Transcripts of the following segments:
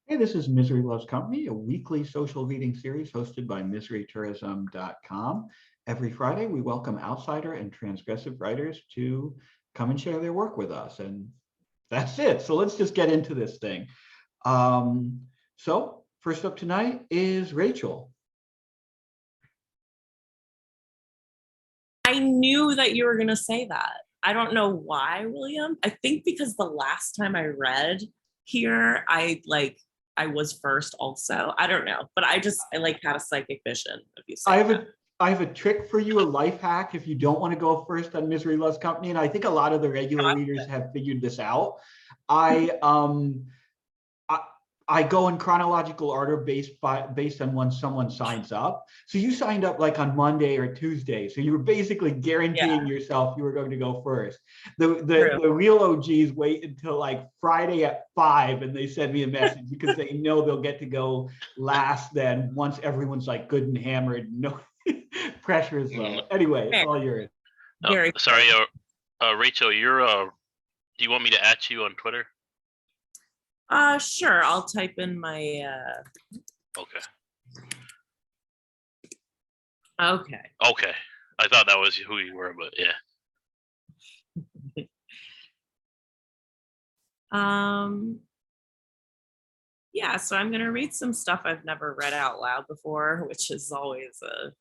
Hey, this is Misery Loves Company, a weekly social reading series hosted by miserytourism.com. Every Friday, we welcome outsider and transgressive writers to come and share their work with us. And that's it. So let's just get into this thing. So first up tonight is Rachel. I knew that you were going to say that. I don't know why, William. I think because the last time I read here, I was first also. I don't know, but I like had a psychic vision of you I saying have that. a I have a trick for you, a life hack if you don't want to go first on Misery Loves Company. And I think a lot of the regular readers have figured this out. I I, I go in chronological order based on when someone signs up. So you signed up like on Monday or Tuesday. So you were basically guaranteeing Yeah, yourself you were going to go first. The the, true. the real OGs wait until like Friday at 5 and they send me a message because they know they'll get to go last then once everyone's like good and hammered. No pressure is low. Anyway, it's Fair. all yours. Very Sorry, fair. Rachel, do you want me to add you on Twitter? Sure. I'll type in my Okay. okay. Okay. I thought that was who you were, but yeah. Yeah, so I'm going to read some stuff I've never read out loud before, which is always a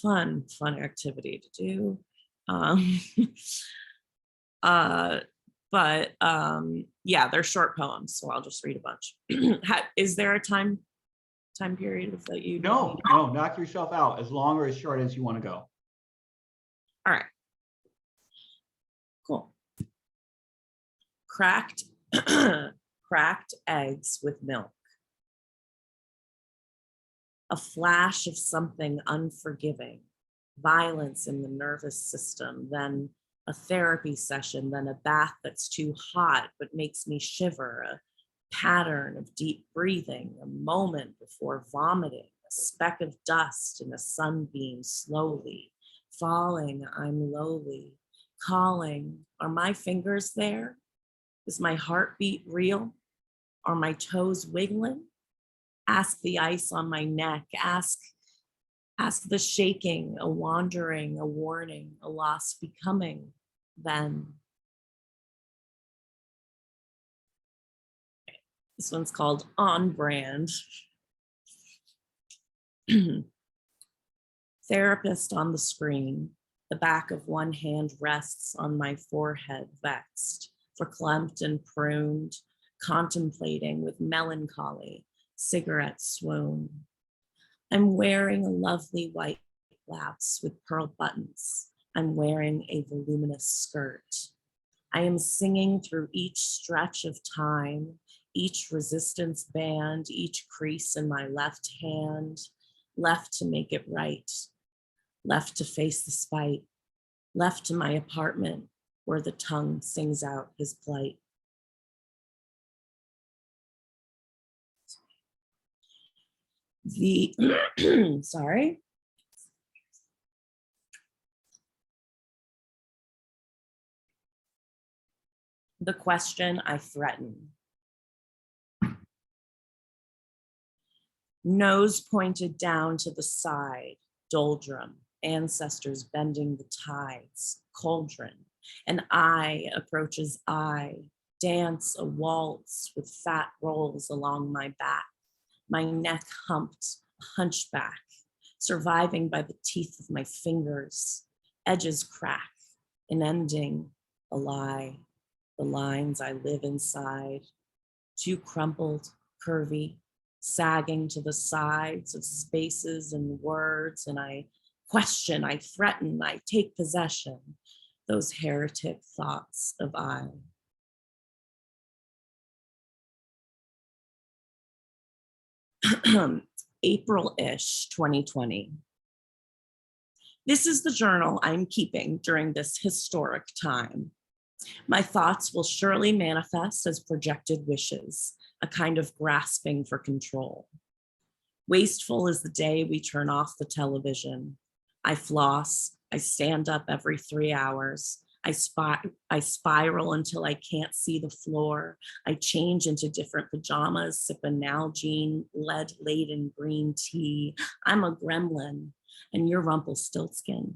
fun activity to do. Um, but yeah, they're short poems, so I'll just read a bunch. Is there a time period that you No, knock yourself out as long or as short as you want to go. All right, cool. Cracked cracked eggs with milk. A flash of something unforgiving, violence in the nervous system, then a therapy session, then a bath that's too hot but makes me shiver, a pattern of deep breathing, a moment before vomiting, a speck of dust in a sunbeam slowly falling. I'm lowly, calling. Are my fingers there? Is my heartbeat real? Are my toes wiggling? Ask the ice on my neck. Ask the shaking, a wandering, a warning, a loss becoming. Then this one's called On Brand. Therapist on the screen. The back of one hand rests on my forehead, vexed, verklempt and pruned, contemplating with melancholy, cigarette swoon. I'm wearing a lovely white blouse with pearl buttons. I'm wearing a voluminous skirt. I am singing through each stretch of time, each resistance band, each crease in my left hand, left to make it right, left to face the spite, left to my apartment where the tongue sings out his plight. The, sorry. The question I threaten. Nose pointed down to the side, doldrum, ancestors bending the tides, cauldron. An eye approaches eye, dance a waltz with fat rolls along my back, my neck humped, hunchback, surviving by the teeth of my fingers, edges crack, an ending, a lie, the lines I live inside, too crumpled, curvy, sagging to the sides of spaces and words, and I question, I threaten, I take possession, those heretic thoughts of I. April-ish 2020. This is the journal I'm keeping during this historic time. My thoughts will surely manifest as projected wishes, a kind of grasping for control. Wasteful is the day we turn off the television. I floss, I stand up every 3 hours. I spiral until I can't see the floor. I change into different pajamas, sip a Nalgene, lead-laden green tea. I'm a gremlin, and you're Rumpelstiltskin.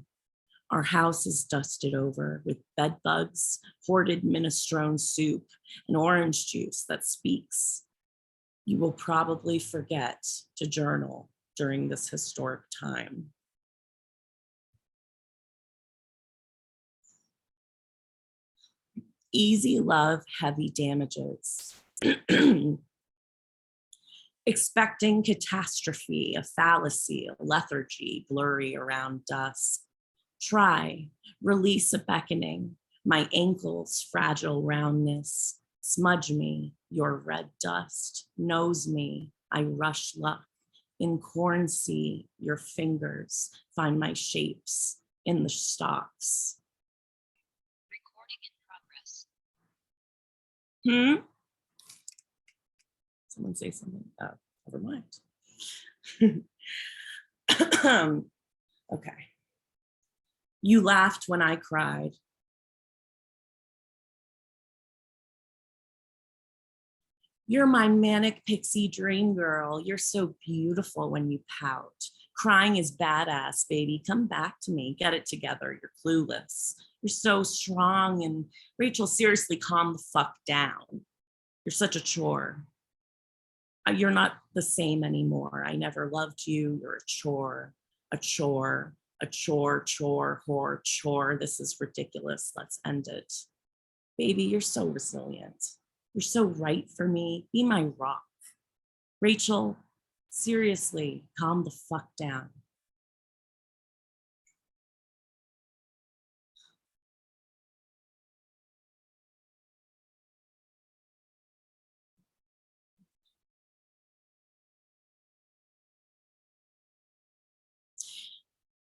Our house is dusted over with bed bugs, hoarded minestrone soup, and orange juice that speaks. You will probably forget to journal during this historic time. Easy love, heavy damages. Expecting catastrophe, a fallacy, a lethargy, blurry around dusk. Try, release a beckoning, my ankles, fragile roundness. Smudge me, your red dust. Nose me, I rush luck. In corn sea, your fingers find my shapes in the stalks. Recording in progress. Someone say something. Oh, never mind. Okay. You laughed when I cried. You're my manic pixie dream girl. You're so beautiful when you pout. Crying is badass, baby. Come back to me. Get it together. You're clueless. You're so strong. And Rachel, seriously, calm the fuck down. You're such a chore. You're not the same anymore. I never loved you. You're a chore, a chore, a chore, chore, whore, chore. This is ridiculous. Let's end it. Baby, you're so resilient. You're so right for me. Be my rock. Rachel, seriously, calm the fuck down.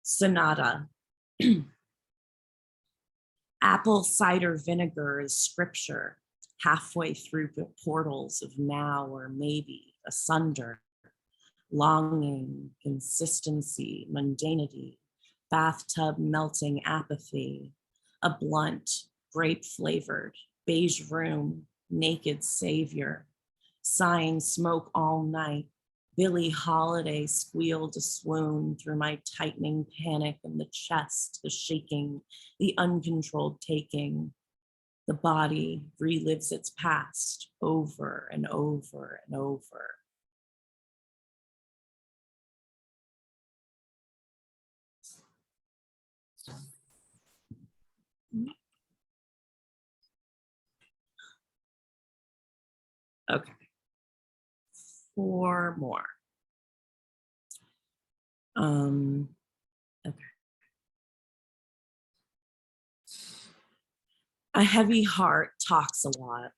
Sonata. Apple cider vinegar is scripture, halfway through the portals of now or maybe asunder. Longing, consistency, mundanity, bathtub melting apathy, a blunt, grape flavored, beige room, naked savior, sighing smoke all night. Billie Holiday squealed a swoon through my tightening panic in the chest, the shaking, the uncontrolled taking. The body relives its past over and over and over. Okay. 4 more. Okay. A heavy heart talks a lot.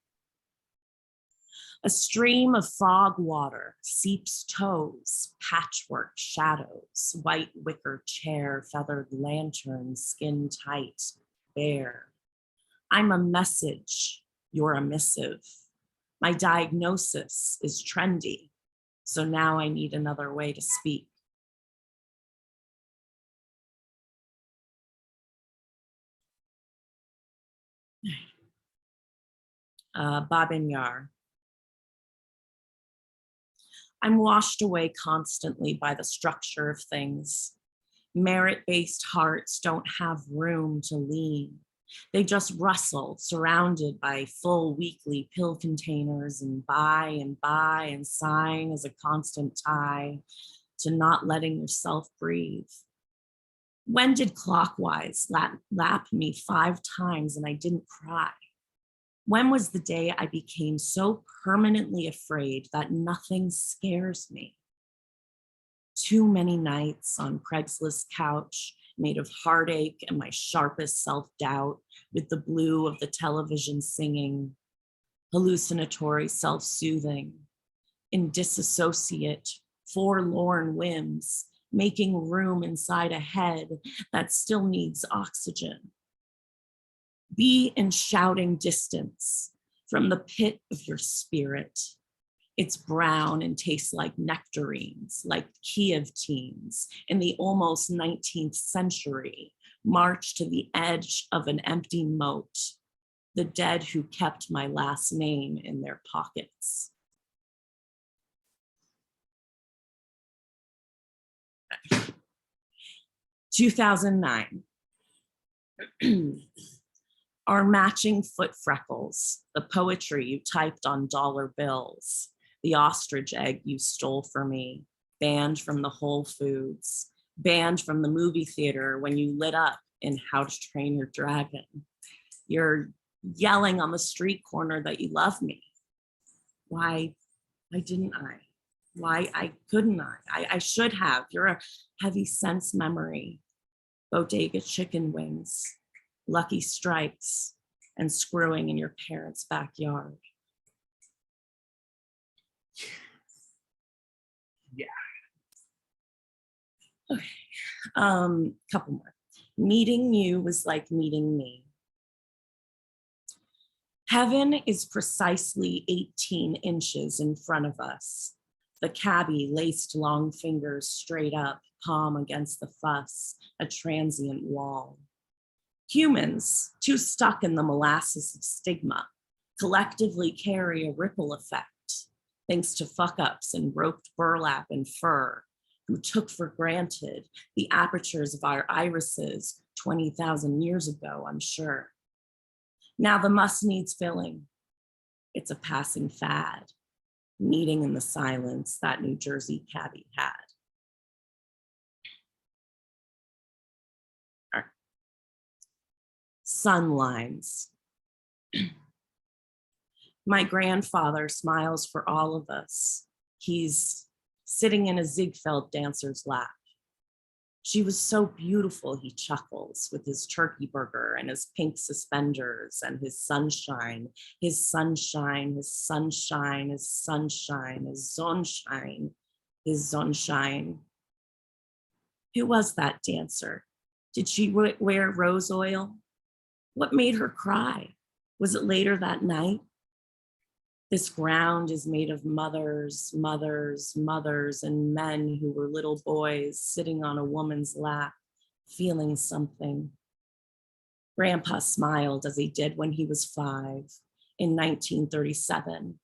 A stream of fog water seeps toes, patchwork shadows, white wicker chair, feathered lantern, skin tight, bare. I'm a message, you're a missive. My diagnosis is trendy, so now I need another way to speak. Babin Yar. I'm washed away constantly by the structure of things. Merit-based hearts don't have room to lean. They just rustle, surrounded by full weekly pill containers and buy and sighing as a constant tie to not letting yourself breathe. When did Clockwise lap me 5 times and I didn't cry? When was the day I became so permanently afraid that nothing scares me? Too many nights on Craigslist couch, made of heartache and my sharpest self-doubt, with the blue of the television singing, hallucinatory self-soothing, in disassociate, forlorn whims, making room inside a head that still needs oxygen. Be in shouting distance from the pit of your spirit. It's brown and tastes like nectarines, like Kiev teens in the almost 19th century, march to the edge of an empty moat, the dead who kept my last name in their pockets. 2009. Our matching foot freckles, the poetry you typed on dollar bills, the ostrich egg you stole from me, banned from the Whole Foods, banned from the movie theater when you lit up in How to Train Your Dragon. You're yelling on the street corner that you love me. Why didn't I? Why couldn't I? I should have. You're a heavy sense memory. Bodega chicken wings, Lucky Strikes, and screwing in your parents' backyard. Yeah. Okay, couple more. Meeting you was like meeting me. Heaven is precisely 18 inches in front of us. The cabbie laced long fingers straight up, palm against the fuss, a transient wall. Humans, too stuck in the molasses of stigma, collectively carry a ripple effect, thanks to fuck-ups in roped burlap and fur, who took for granted the apertures of our irises 20,000 years ago, I'm sure. Now the must needs filling. It's a passing fad, meeting in the silence that New Jersey cabbie had. Sun lines. My grandfather smiles for all of us. He's sitting in a Ziegfeld dancer's lap. She was so beautiful, he chuckles, with his turkey burger and his pink suspenders and his sunshine, his sunshine, his sunshine, his sunshine, his sunshine, his sunshine. Who was that dancer? Did she wear rose oil? What made her cry? Was it later that night? This ground is made of mothers, mothers, mothers, and men who were little boys sitting on a woman's lap, feeling something. Grandpa smiled as he did when he was 5 in 1937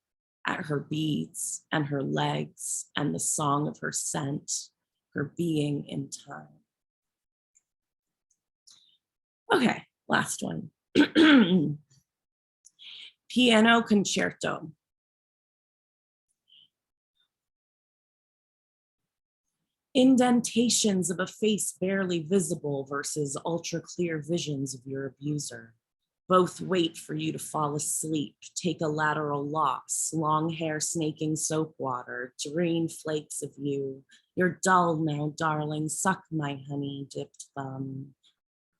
at her beads and her legs and the song of her scent, her being in time. Okay, last one. Piano concerto. Indentations of a face barely visible versus ultra clear visions of your abuser. Both wait for you to fall asleep, take a lateral loss, long hair snaking soap water, green flakes of you. You're dull now, darling, suck my honey dipped thumb.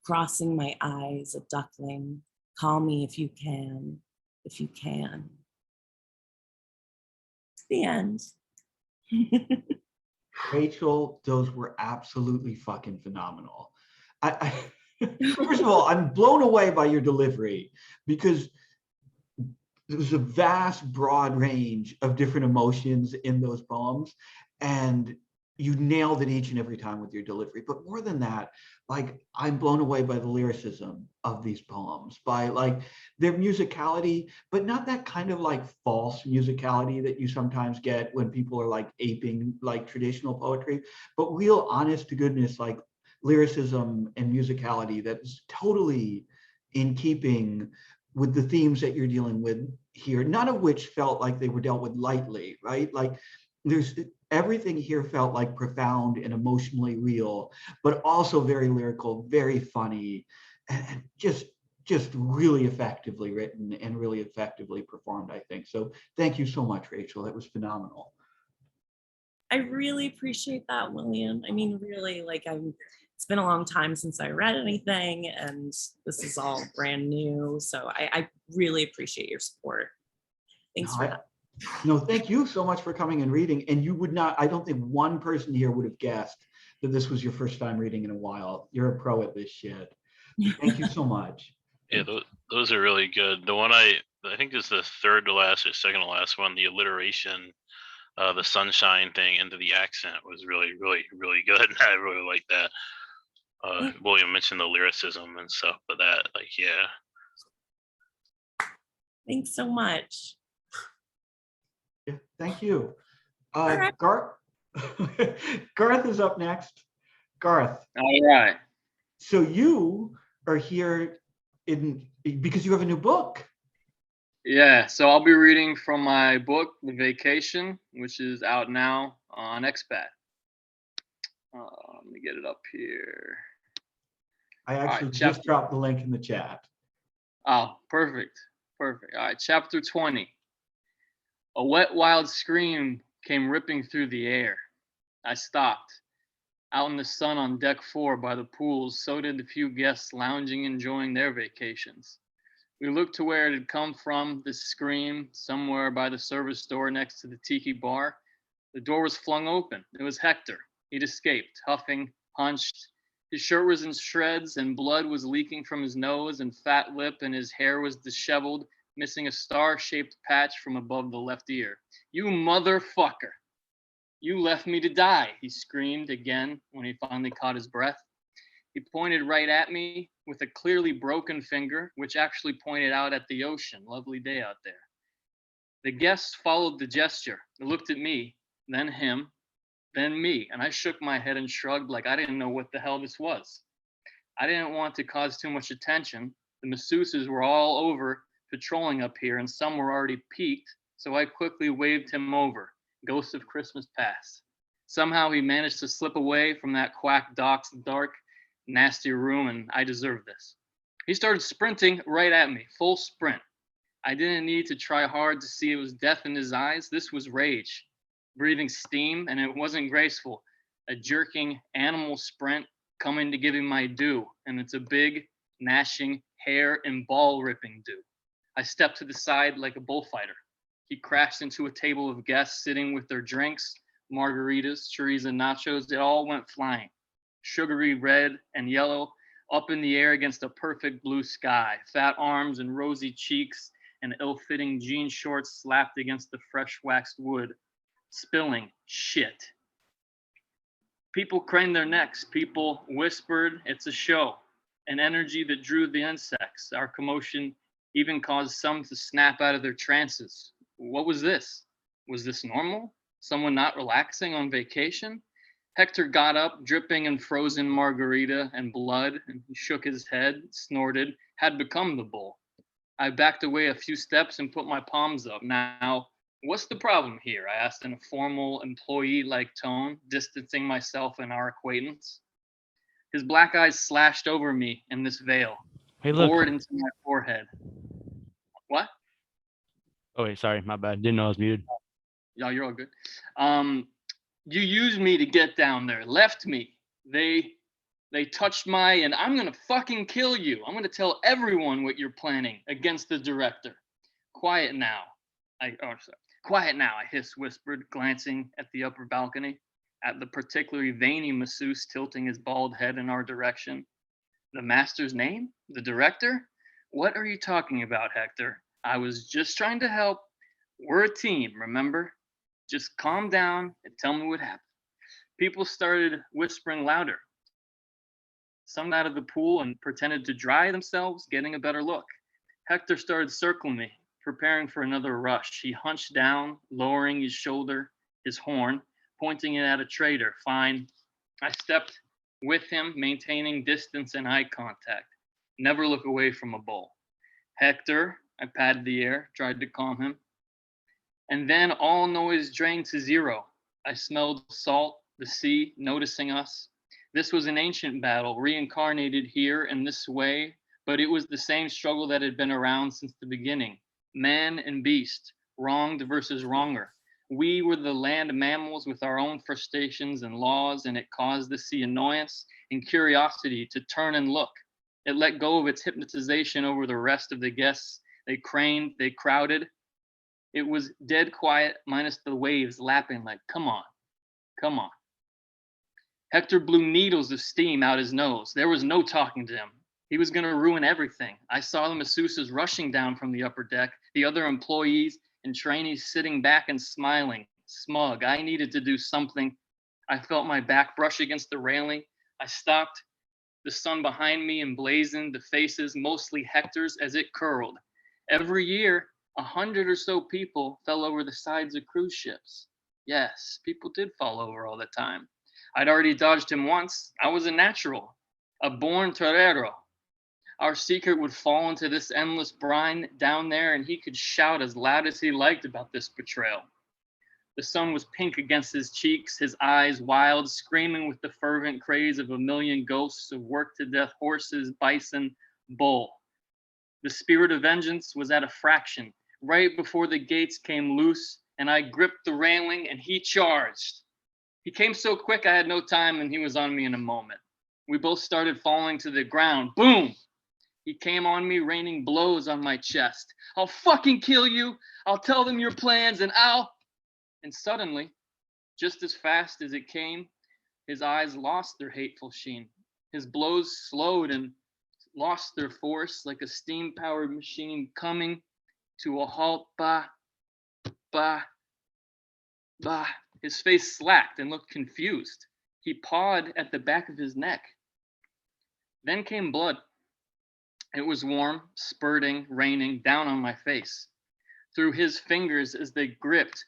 Crossing my eyes, a duckling. Call me if you can. If you can. The end. Rachel, those were absolutely fucking phenomenal. First of all, I'm blown away by your delivery because there's a vast, broad range of different emotions in those poems, and you nailed it each and every time with your delivery. But more than that, like, I'm blown away by the lyricism of these poems, by like their musicality, but not that kind of like false musicality that you sometimes get when people are like aping like traditional poetry, but real honest to goodness, like lyricism and musicality that's totally in keeping with the themes that you're dealing with here, none of which felt like they were dealt with lightly, right? Like there's everything here felt like profound and emotionally real, but also very lyrical, very funny, and just really effectively written and really effectively performed, I think. So thank you so much, Rachel. That was phenomenal. I really appreciate that, William. I mean, really, like it's been a long time since I read anything, and this is all brand new. So I really appreciate your support. Thanks for that. No, thank you so much for coming and reading. And you would not, I don't think one person here would have guessed that this was your first time reading in a while. You're a pro at this shit. Thank you so much. Yeah, those are really good. The one I think is the third to last or second to last one, the alliteration, the sunshine thing into the accent was really, really, really good. I really like that. William mentioned the lyricism and stuff, but that, like, yeah. Thanks so much. Yeah, thank you. right. Garth, Garth is up next. Garth, All right. so you are here because you have a new book. Yeah, so I'll be reading from my book, The Vacation, which is out now on Expat. Let me get it up here. I right, actually just chapter- dropped the link in the chat. Oh, perfect. Perfect. All right, chapter 20. A wet, wild scream came ripping through the air. I stopped. Out in the sun on deck 4 by the pools, so did the few guests lounging, enjoying their vacations. We looked to where it had come from, this scream, somewhere by the service door next to the tiki bar. The door was flung open. It was Hector. He'd escaped, huffing, hunched. His shirt was in shreds and blood was leaking from his nose and fat lip, and his hair was disheveled, missing a star-shaped patch from above the left ear. "You motherfucker! You left me to die," he screamed again when he finally caught his breath. He pointed right at me with a clearly broken finger, which actually pointed out at the ocean. Lovely day out there. The guests followed the gesture. They looked at me, then him, then me, and I shook my head and shrugged like I didn't know what the hell this was. I didn't want to cause too much attention. The masseuses were all over patrolling up here, and some were already peaked, so I quickly waved him over. Ghost of Christmas Past. Somehow he managed to slip away from that quack doc's dark, nasty room, and I deserved this. He started sprinting right at me, full sprint. I didn't need to try hard to see it was death in his eyes. This was rage, breathing steam, and it wasn't graceful. A jerking animal sprint coming to give him my due, and it's a big, gnashing, hair and ball ripping due. I stepped to the side like a bullfighter. He crashed into a table of guests sitting with their drinks, margaritas, chorizo nachos. It all went flying. Sugary red and yellow, up in the air against a perfect blue sky. Fat arms and rosy cheeks and ill-fitting jean shorts slapped against the fresh waxed wood, spilling shit. People craned their necks. People whispered, "It's a show." An energy that drew the insects. Our commotion even caused some to snap out of their trances. What was this? Was this normal? Someone not relaxing on vacation? Hector got up, dripping in frozen margarita and blood, and he shook his head, snorted, had become the bull. I backed away a few steps and put my palms up. "Now, what's the problem here?" I asked in a formal, employee-like tone, distancing myself and our acquaintance. His black eyes slashed over me in this veil, Hey, look. bored into my forehead. What? Oh, wait, sorry, my bad. Didn't know I was muted. Yeah, you're all good. You used me to get down there, left me. They touched and I'm gonna fucking kill you. I'm gonna tell everyone what you're planning against the director. Quiet now. Quiet now, I whispered, glancing at the upper balcony, at the particularly veiny masseuse tilting his bald head in our direction. The master's name? The director? What are you talking about, Hector? I was just trying to help. We're a team, remember? Just calm down and tell me what happened. People started whispering louder. Some got out of the pool and pretended to dry themselves, getting a better look. Hector started circling me, preparing for another rush. He hunched down, lowering his shoulder, his horn, pointing it at a traitor. Fine. I stepped with him, maintaining distance and eye contact. Never look away from a bull. Hector, I patted the air, tried to calm him. And then all noise drained to zero. I smelled salt, the sea, noticing us. This was an ancient battle, reincarnated here in this way, but it was the same struggle that had been around since the beginning. Man and beast, wronged versus wronger. We were the land mammals with our own frustrations and laws, and it caused the sea annoyance and curiosity to turn and look. It let go of its hypnotization over the rest of the guests. They craned, they crowded. It was dead quiet, minus the waves lapping like, come on, come on. Hector blew needles of steam out his nose. There was no talking to him. He was going to ruin everything. I saw the masseuses rushing down from the upper deck, the other employees and trainees sitting back and smiling, smug. I needed to do something. I felt my back brush against the railing. I stopped, The sun behind me emblazoned the faces, mostly Hector's, as it curled. Every year, 100 or so people fell over the sides of cruise ships. Yes, people did fall over all the time. I'd already dodged him once. I was a natural, a born torero. Our secret would fall into this endless brine down there, and he could shout as loud as he liked about this betrayal. The sun was pink against his cheeks, his eyes wild, screaming with the fervent craze of a million ghosts of worked-to-death horses, bison, bull. The spirit of vengeance was at a fraction. Right before the gates came loose, and I gripped the railing, and he charged. He came so quick I had no time, and he was on me in a moment. We both started falling to the ground. Boom! He came on me, raining blows on my chest. I'll fucking kill you. I'll tell them your plans, and I'll... And suddenly, just as fast as it came, his eyes lost their hateful sheen. His blows slowed and lost their force like a steam-powered machine coming to a halt. Bah, bah, bah. His face slacked and looked confused. He pawed at the back of his neck. Then came blood. It was warm, spurting, raining down on my face. Through his fingers as they gripped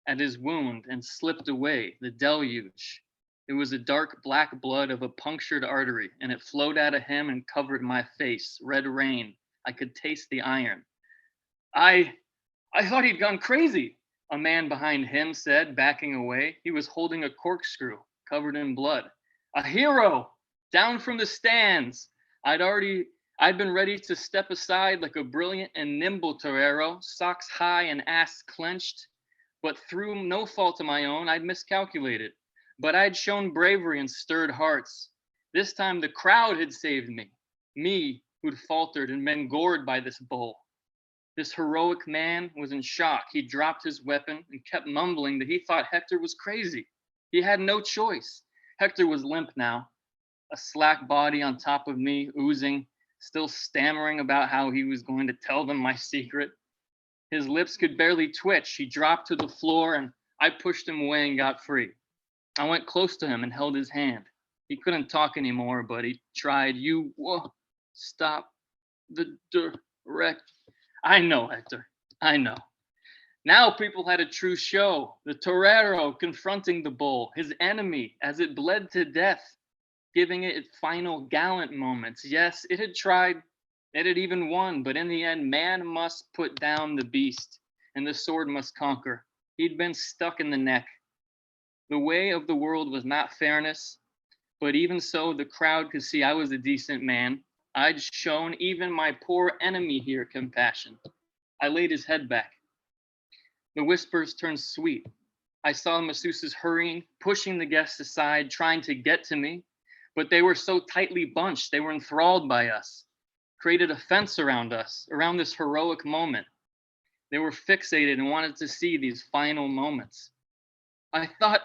at his wound and slipped away, the deluge. It was the dark black blood of a punctured artery, and it flowed out of him and covered my face. Red rain. I could taste the iron. I thought he'd gone crazy, a man behind him said, backing away. He was holding a corkscrew covered in blood. A hero! Down from the stands. I'd been ready to step aside like a brilliant and nimble torero, socks high and ass clenched. But through no fault of my own, I'd miscalculated. But I'd shown bravery and stirred hearts. This time the crowd had saved me who'd faltered and been gored by this bull. This heroic man was in shock. He dropped his weapon and kept mumbling that he thought Hector was crazy. He had no choice. Hector was limp now, a slack body on top of me, oozing, still stammering about how he was going to tell them my secret. His lips could barely twitch. He dropped to the floor, and I pushed him away and got free. I went close to him and held his hand. He couldn't talk anymore, but he tried. Stop the direct. I know, Hector. I know. Now people had a true show. The torero confronting the bull, his enemy, as it bled to death, giving it its final gallant moments. Yes, it had tried. It had even won, but in the end, man must put down the beast, and the sword must conquer. He'd been stuck in the neck. The way of the world was not fairness, but even so, the crowd could see I was a decent man. I'd shown even my poor enemy here compassion. I laid his head back. The whispers turned sweet. I saw the masseuses hurrying, pushing the guests aside, trying to get to me, but they were so tightly bunched, they were enthralled by us, created a fence around us, around this heroic moment. They were fixated and wanted to see these final moments. I thought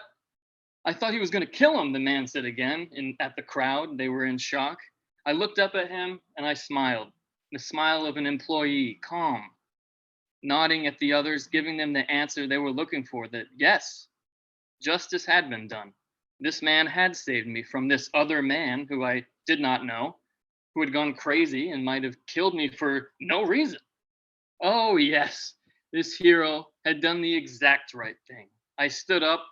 he was going to kill him, the man said again at the crowd. They were in shock. I looked up at him and I smiled, the smile of an employee, calm, nodding at the others, giving them the answer they were looking for, that yes, justice had been done. This man had saved me from this other man who I did not know, who had gone crazy and might have killed me for no reason. Oh yes, this hero had done the exact right thing. I stood up,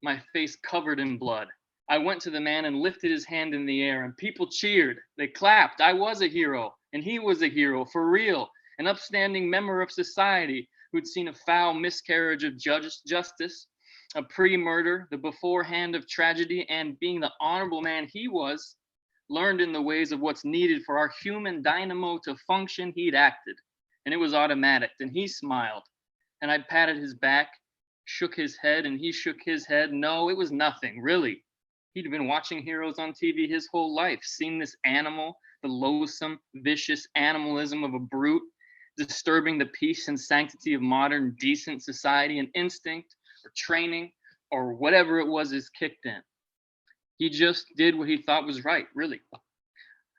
my face covered in blood. I went to the man and lifted his hand in the air, and people cheered. They clapped. I was a hero, and he was a hero, for real, an upstanding member of society who'd seen a foul miscarriage of justice, a pre-murder, the beforehand of tragedy, and being the honorable man he was, learned in the ways of what's needed for our human dynamo to function. He'd acted, and it was automatic, and he smiled, and I patted his back, shook his head, and he shook his head. No, it was nothing, really. He'd been watching heroes on TV his whole life, seen this animal, the loathsome, vicious animalism of a brute, disturbing the peace and sanctity of modern, decent society, and instinct or training or whatever it was is kicked in. He just did what he thought was right, really.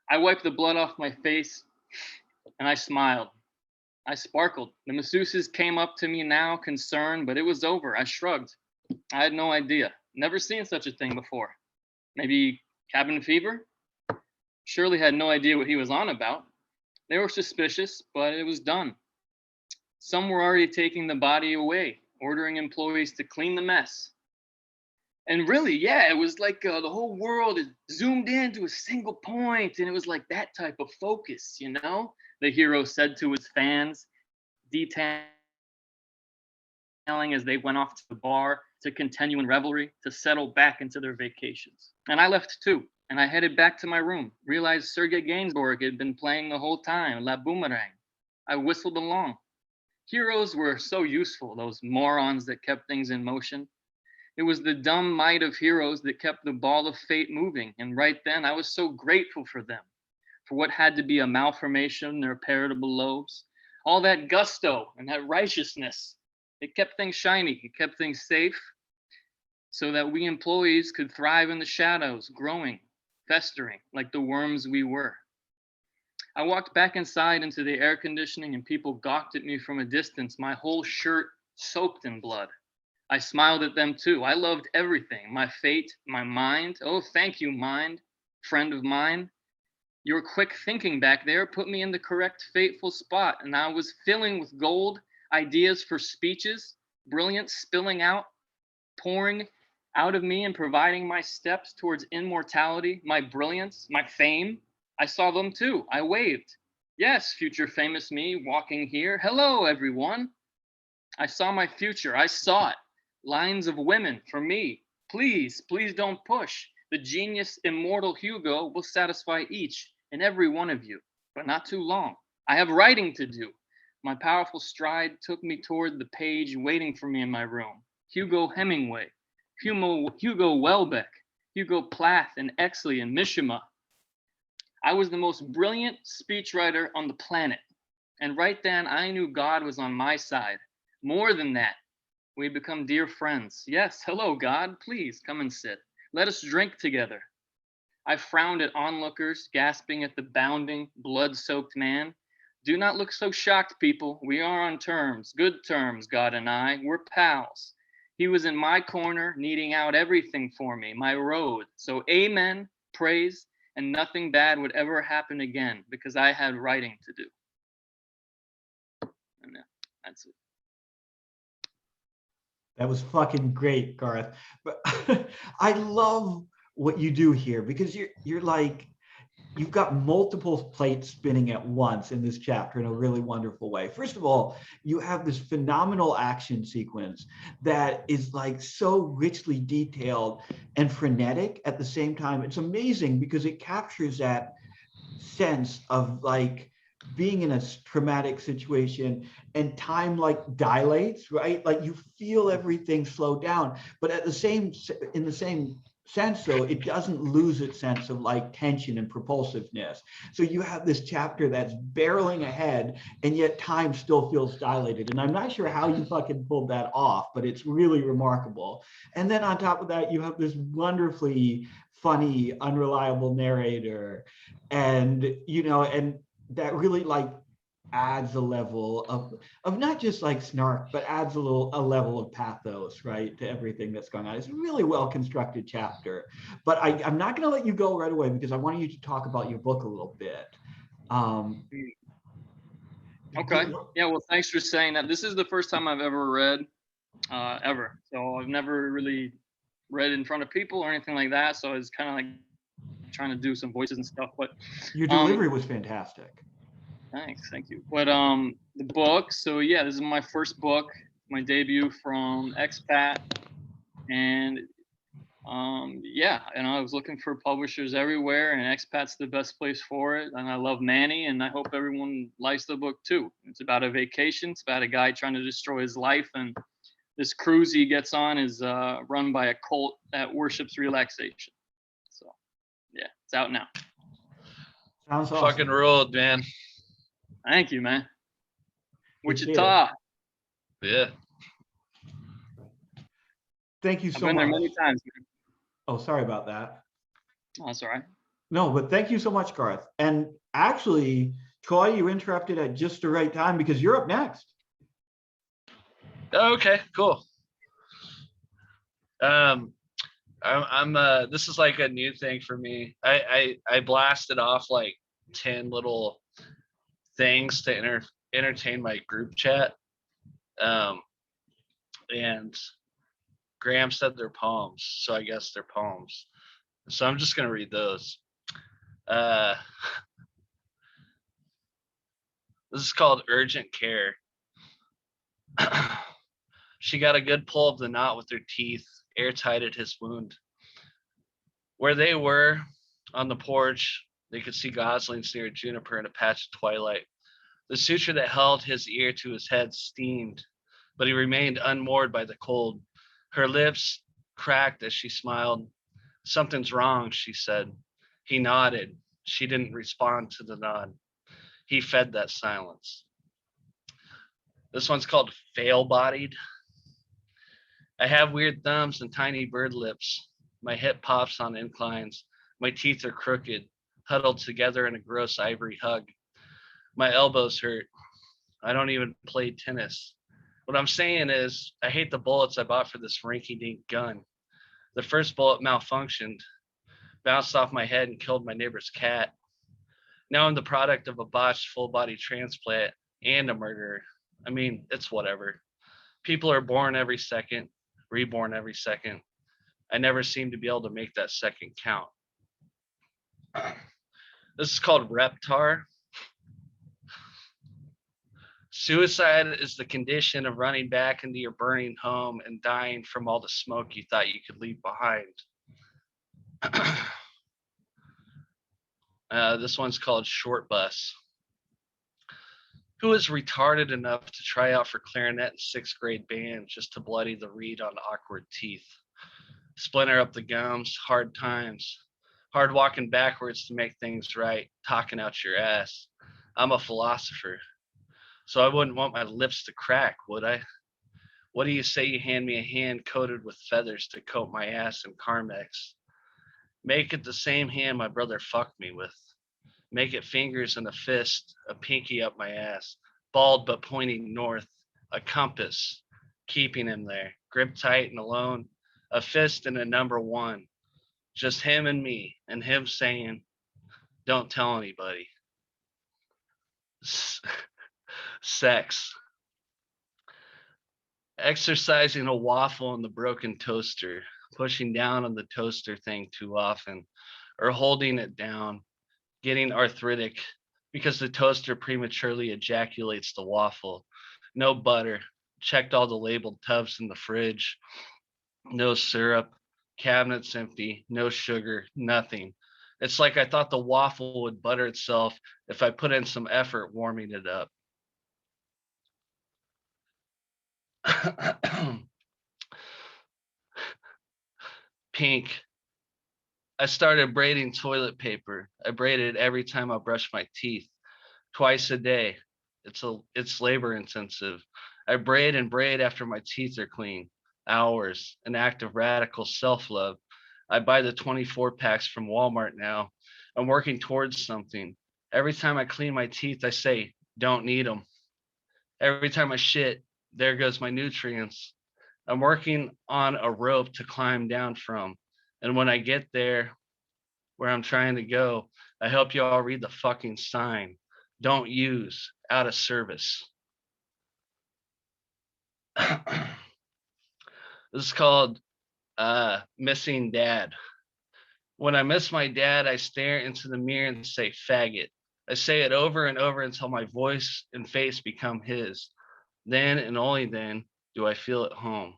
I wiped the blood off my face and I smiled. I sparkled. The masseuses came up to me now, concerned, but it was over. I shrugged. I had no idea. Never seen such a thing before. Maybe cabin fever? Surely had no idea what he was on about. They were suspicious, but it was done. Some were already taking the body away, ordering employees to clean the mess. And really, yeah, it was like the whole world is zoomed in to a single point, and it was like that type of focus, you know? The hero said to his fans, detailing as they went off to the bar to continue in revelry, to settle back into their vacations. And I left too, and I headed back to my room, realized Sergei Gainsbourg had been playing the whole time, La Boomerang. I whistled along. Heroes were so useful, those morons that kept things in motion. It was the dumb might of heroes that kept the ball of fate moving, and right then I was so grateful for them, for what had to be a malformation in their paritable lobes. All that gusto and that righteousness, it kept things shiny, it kept things safe, so that we employees could thrive in the shadows, growing, festering like the worms we were. I walked back inside into the air conditioning, and people gawked at me from a distance, my whole shirt soaked in blood. I smiled at them too. I loved everything, my fate, my mind. Oh, thank you, mind, friend of mine. Your quick thinking back there put me in the correct fateful spot, and I was filling with gold ideas for speeches, brilliance spilling out, pouring out of me and providing my steps towards immortality, my brilliance, my fame. I saw them too. I waved. Yes, future famous me walking here. Hello, everyone. I saw my future. I saw it. Lines of women for me. Please, please don't push. The genius, immortal Hugo will satisfy each and every one of you, but not too long. I have writing to do. My powerful stride took me toward the page waiting for me in my room. Hugo Hemingway, Hugo Welbeck, Hugo Plath and Exley and Mishima. I was the most brilliant speechwriter on the planet. And right then I knew God was on my side. More than that, we had become dear friends. Yes, hello, God, please come and sit. Let us drink together. I frowned at onlookers, gasping at the bounding, blood-soaked man. Do not look so shocked, people. We are on terms, good terms, God and I. We're pals. He was in my corner, needing out everything for me, my road. So amen, praise, and nothing bad would ever happen again because I had writing to do. And that's it. That was fucking great, Garth. But I love what you do here because you're like, you've got multiple plates spinning at once in this chapter in a really wonderful way. First of all, you have this phenomenal action sequence that is like so richly detailed and frenetic at the same time. It's amazing because it captures that sense of like being in a traumatic situation and time like dilates, right? Like you feel everything slow down, but at the same, in the same sense though, it doesn't lose its sense of like tension and propulsiveness. So you have this chapter that's barreling ahead and yet time still feels dilated. And I'm not sure how you fucking pulled that off, but it's really remarkable. And then on top of that, you have this wonderfully funny, unreliable narrator. And, you know, and that really like adds a level of not just like snark, but adds a level of pathos, right, to everything that's going on. It's a really well constructed chapter. But I'm not going to let you go right away because I want you to talk about your book a little bit. Okay. Yeah. Well, thanks for saying that. This is the first time I've ever read, ever. So I've never really read in front of people or anything like that. So it's kind of like trying to do some voices and stuff. But your delivery was fantastic. Thanks, thank you. But the book, so yeah, this is my first book, my debut from Expat, and yeah, and I was looking for publishers everywhere, and Expat's the best place for it. And I love Manny, and I hope everyone likes the book too. It's about a vacation. It's about a guy trying to destroy his life, and this cruise he gets on is run by a cult that worships relaxation. So yeah, it's out now. Sounds awesome. Fucking ruled, man. Thank you, man. Wichita. Yeah. Thank you I've so been there much. many times, man. Oh, sorry about that. Oh, that's all right. No, but thank you so much, Garth. And actually, Troy, you interrupted at just the right time because you're up next. Okay, cool. This is like a new thing for me. I blasted off like 10 little things to entertain my group chat. And Graham said they're poems, so I guess they're poems. So I'm just gonna read those. Uh, this is called Urgent Care. She got a good pull of the knot with her teeth, airtight at his wound. Where they were, on the porch, they could see goslings near a juniper in a patch of twilight. The suture that held his ear to his head steamed, but he remained unmoored by the cold. Her lips cracked as she smiled. Something's wrong, she said. He nodded. She didn't respond to the nod. He fed that silence. This one's called Fail Bodied. I have weird thumbs and tiny bird lips. My hip pops on inclines. My teeth are crooked, huddled together in a gross ivory hug. My elbows hurt. I don't even play tennis. What I'm saying is, I hate the bullets I bought for this rinky-dink gun. The first bullet malfunctioned, bounced off my head and killed my neighbor's cat. Now I'm the product of a botched full-body transplant and a murderer. I mean, it's whatever. People are born every second, reborn every second. I never seem to be able to make that second count. This is called Reptar. Suicide is the condition of running back into your burning home and dying from all the smoke you thought you could leave behind. This one's called Short Bus. Who is retarded enough to try out for clarinet in sixth grade band just to bloody the reed on awkward teeth? Splinter up the gums, hard times, hard walking backwards to make things right, talking out your ass. I'm a philosopher, so I wouldn't want my lips to crack, would I? What do you say you hand me a hand coated with feathers to coat my ass in Carmex? Make it the same hand my brother fucked me with. Make it fingers and a fist, a pinky up my ass, bald but pointing north, a compass, keeping him there, grip tight and alone, a fist and a number one, just him and me, and him saying, don't tell anybody. Sex. Exercising a waffle in the broken toaster, pushing down on the toaster thing too often, or holding it down, getting arthritic because the toaster prematurely ejaculates the waffle. No butter, checked all the labeled tubs in the fridge, no syrup, cabinets empty, no sugar, nothing. It's like I thought the waffle would butter itself if I put in some effort warming it up. Pink. I started braiding toilet paper. I braid it every time I brush my teeth, twice a day. It's labor intensive. I braid and braid after my teeth are clean. Hours, an act of radical self-love. I buy the 24 packs from Walmart now. I'm working towards something. Every time I clean my teeth, I say, don't need them. Every time I shit, there goes my nutrients. I'm working on a rope to climb down from. And when I get there, where I'm trying to go, I hope you all read the fucking sign. Don't use, out of service. This is called Missing Dad. When I miss my dad, I stare into the mirror and say, faggot. I say it over and over until my voice and face become his. Then and only then do I feel at home.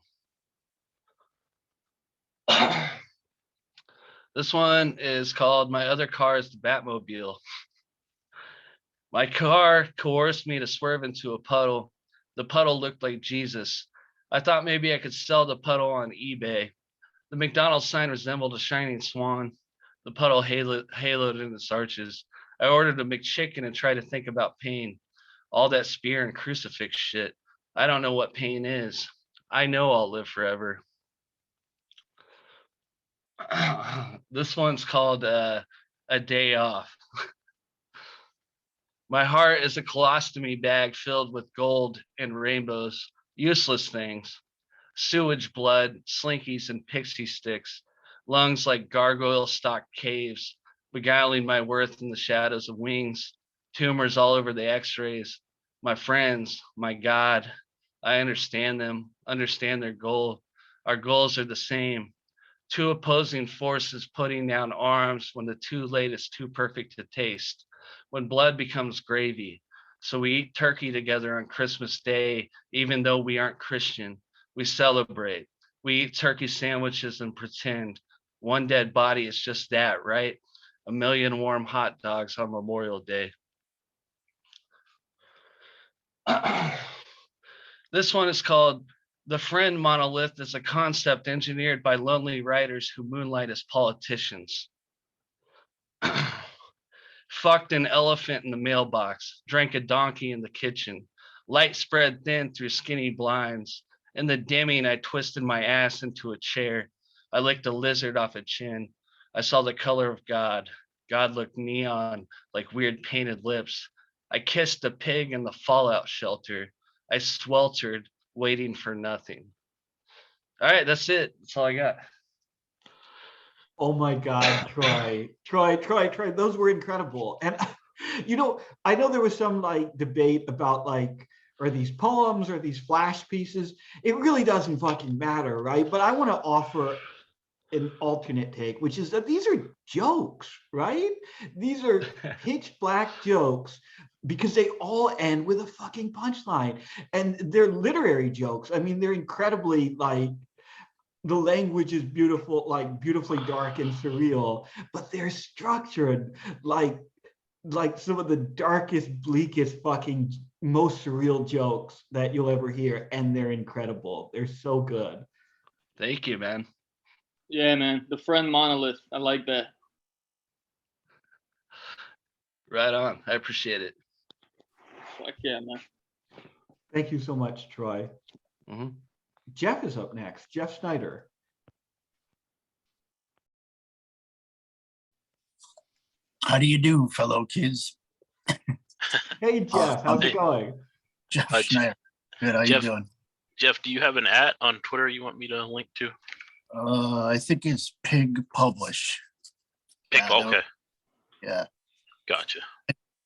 This one is called My Other Car is the Batmobile. My car coerced me to swerve into a puddle. The puddle looked like Jesus. I thought maybe I could sell the puddle on eBay. The McDonald's sign resembled a shining swan. The puddle haloed in its arches. I ordered a McChicken and tried to think about pain. All that spear and crucifix shit. I don't know what pain is. I know I'll live forever. This one's called A Day Off. My heart is a colostomy bag filled with gold and rainbows, useless things, sewage blood, slinkies, and pixie sticks. lungs like gargoyle stocked caves, beguiling my worth in the shadows of wings, tumors all over the x-rays. My friends, my God, I understand them, understand their goal. Our goals are the same. Two opposing forces putting down arms when the too late is too perfect to taste, when blood becomes gravy. So we eat turkey together on Christmas Day, even though we aren't Christian. We celebrate. We eat turkey sandwiches and pretend one dead body is just that, right? A million warm hot dogs on Memorial Day. This one is called The Friend Monolith is a concept engineered by lonely writers who moonlight as politicians. Fucked an elephant in the mailbox, drank a donkey in the kitchen, light spread thin through skinny blinds. In the dimming, I twisted my ass into a chair. I licked a lizard off a chin. I saw the color of God. God looked neon like weird painted lips. I kissed a pig in the fallout shelter. I sweltered, waiting for nothing. All right, that's it. That's all I got. Oh my God, Troy, those were incredible. And I know there was some like debate about like, are these poems or these flash pieces? It really doesn't fucking matter, right? But I want to offer an alternate take, which is that these are jokes, right? These are pitch black jokes because they all end with a fucking punchline. And they're literary jokes. I mean, they're incredibly like, the language is beautiful, like beautifully dark and surreal, but they're structured like some of the darkest, bleakest, fucking most surreal jokes that you'll ever hear, and they're incredible. They're so good. Thank you, man. Yeah, man. The Friend Monolith. I like that. Right on. I appreciate it. Fuck yeah, man. Thank you so much, Troy. Mhm. Jeff is up next. Jeff Snyder. How do you do, fellow kids? Hey, Jeff, how's it going? Jeff Jeff- Schneider. Good, how you Jeff- doing? Jeff, do you have an @ on Twitter you want me to link to? I think it's Pig Publish. Pick, Yeah, that- okay, Yeah, gotcha.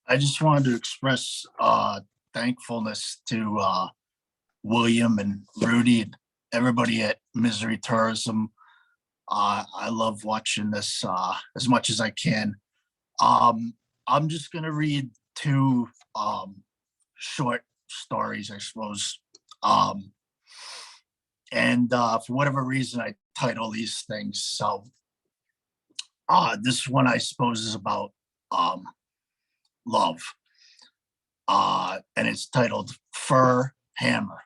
I just wanted to express thankfulness to William and Rudy and everybody at Misery Tourism. I love watching this as much as I can. I'm just gonna read two short stories, I suppose. And for whatever reason, I title these things. So this one, I suppose, is about love. And it's titled Fur Hammer.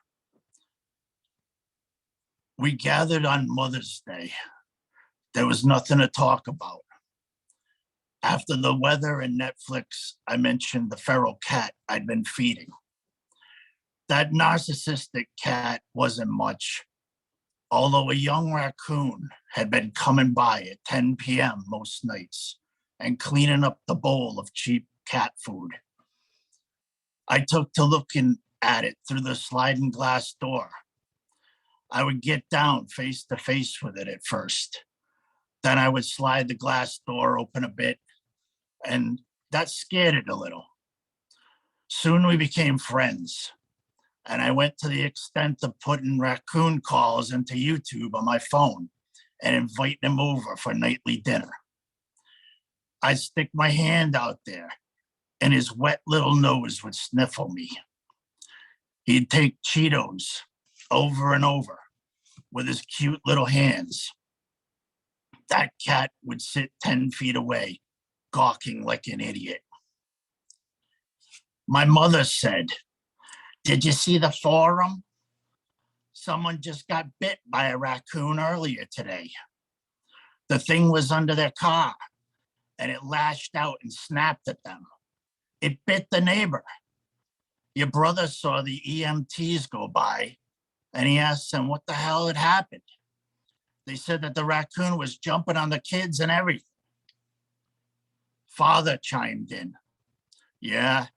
We gathered on Mother's Day. There was nothing to talk about. After the weather and Netflix, I mentioned the feral cat I'd been feeding. That narcissistic cat wasn't much, although a young raccoon had been coming by at 10 p.m. most nights and cleaning up the bowl of cheap cat food. I took to looking at it through the sliding glass door. I would get down face to face with it at first. Then I would slide the glass door open a bit, and that scared it a little. Soon we became friends, and I went to the extent of putting raccoon calls into YouTube on my phone and inviting him over for nightly dinner. I'd stick my hand out there, and his wet little nose would sniffle me. He'd take Cheetos over and over with his cute little hands. That cat would sit 10 feet away, gawking like an idiot. My mother said, "Did you see the forum? Someone just got bit by a raccoon earlier today. The thing was under their car, and it lashed out and snapped at them. It bit the neighbor. Your brother saw the EMTs go by, and he asked them what the hell had happened. They said that the raccoon was jumping on the kids and everything." Father chimed in. "Yeah,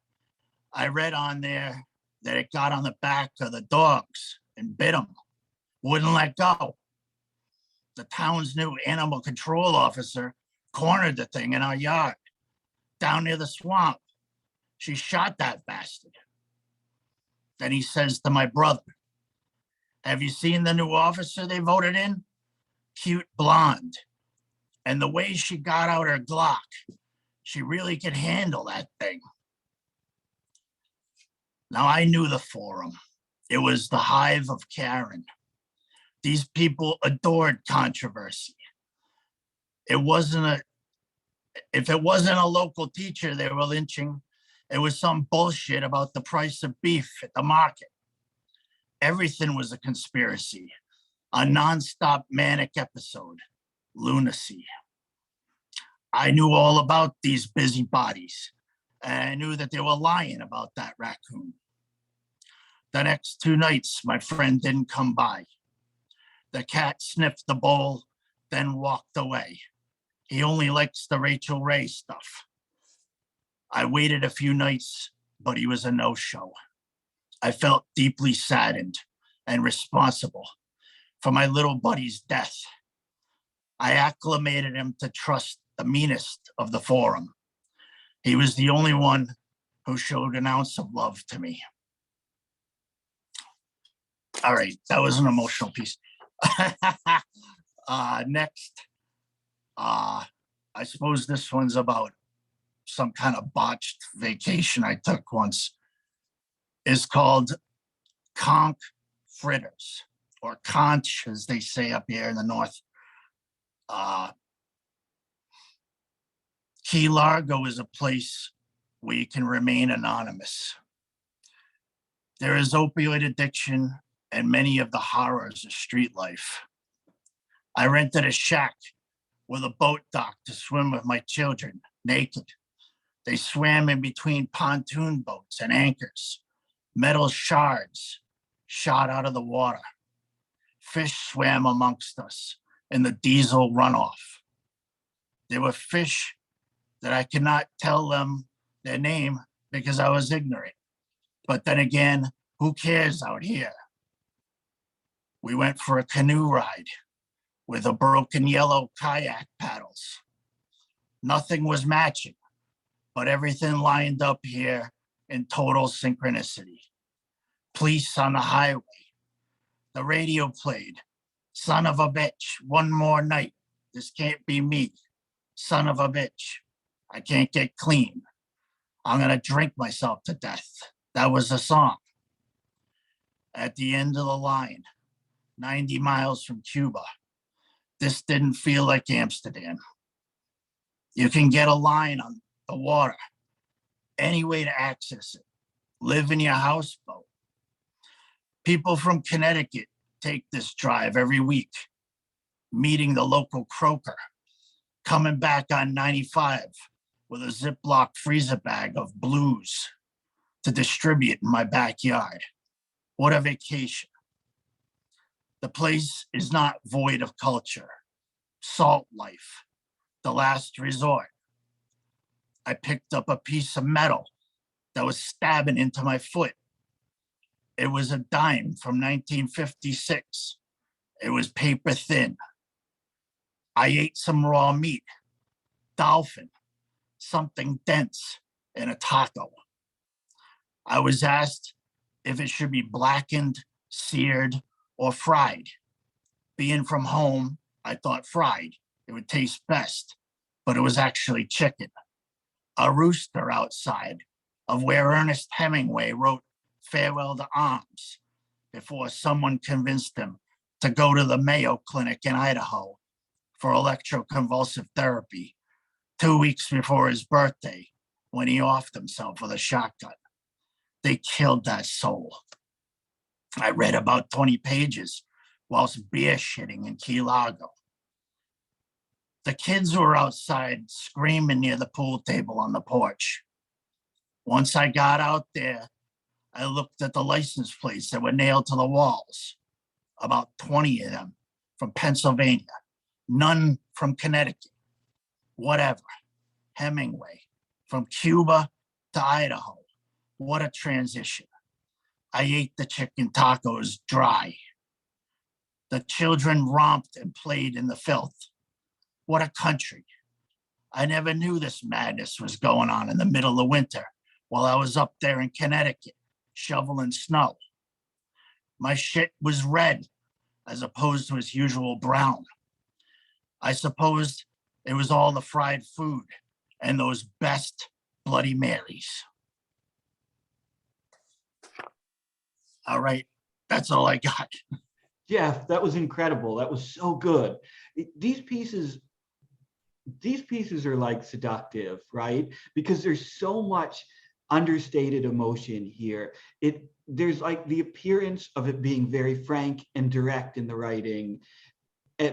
I read on there that it got on the back of the dogs and bit them, wouldn't let go. the town's new animal control officer cornered the thing in our yard down near the swamp. She shot that bastard. Then he says to my brother, have you seen the new officer they voted in? Cute blonde. And the way she got out her Glock, she really could handle that thing. Now I knew the forum. It was the hive of Karen. These people adored controversy. If it wasn't a local teacher they were lynching, it was some bullshit about the price of beef at the market. Everything was a conspiracy, a nonstop manic episode, lunacy. I knew all about these busybodies, and I knew that they were lying about that raccoon. The next 2 nights, my friend didn't come by. The cat sniffed the bowl, then walked away. He only likes the Rachel Ray stuff. I waited a few nights, but he was a no-show. I felt deeply saddened and responsible for my little buddy's death. I acclimated him to trust the meanest of the forum. He was the only one who showed an ounce of love to me. All right, that was an emotional piece. Next, I suppose this one's about some kind of botched vacation I took once. Is called conch fritters, or conch, as they say up here in the north. Key Largo is a place where you can remain anonymous. There is opioid addiction and many of the horrors of street life. I rented a shack with a boat dock to swim with my children, naked. They swam in between pontoon boats and anchors. Metal shards shot out of the water. Fish swam amongst us in the diesel runoff. There were fish that I could not tell them their name because I was ignorant. But then again, who cares out here? We went for a canoe ride with a broken yellow kayak paddles. Nothing was matching, but everything lined up here in total synchronicity. Police on the highway. The radio played. Son of a bitch, one more night. This can't be me. Son of a bitch. I can't get clean. I'm gonna drink myself to death. That was the song. At the end of the line, 90 miles from Cuba. This didn't feel like Amsterdam. You can get a line on the water, any way to access it. Live in your houseboat. People from Connecticut take this drive every week, meeting the local croaker, coming back on 95 with a Ziploc freezer bag of blues to distribute in my backyard. What a vacation. The place is not void of culture, salt life, the last resort. I picked up a piece of metal that was stabbing into my foot. It was a dime from 1956. It was paper thin. I ate some raw meat, dolphin, something dense in a taco. I was asked if it should be blackened, seared, or fried. Being from home, I thought fried. It would taste best, but it was actually chicken. A rooster outside of where Ernest Hemingway wrote Farewell to Arms before someone convinced him to go to the Mayo Clinic in Idaho for electroconvulsive therapy 2 weeks before his birthday when he offed himself with a shotgun. They killed that soul. I read about 20 pages whilst beer shitting in Key Largo. The kids were outside screaming near the pool table on the porch. Once I got out there, I looked at the license plates that were nailed to the walls. About 20 of them from Pennsylvania, none from Connecticut. Whatever. Hemingway, from Cuba to Idaho. What a transition. I ate the chicken tacos dry. The children romped and played in the filth. What a country. I never knew this madness was going on in the middle of winter while I was up there in Connecticut shoveling snow. My shit was red as opposed to its usual brown. I suppose it was all the fried food and those best Bloody Marys. All right, that's all I got. Jeff, that was incredible. That was so good. These pieces are like seductive, right? Because there's so much understated emotion here. There's like the appearance of it being very frank and direct in the writing,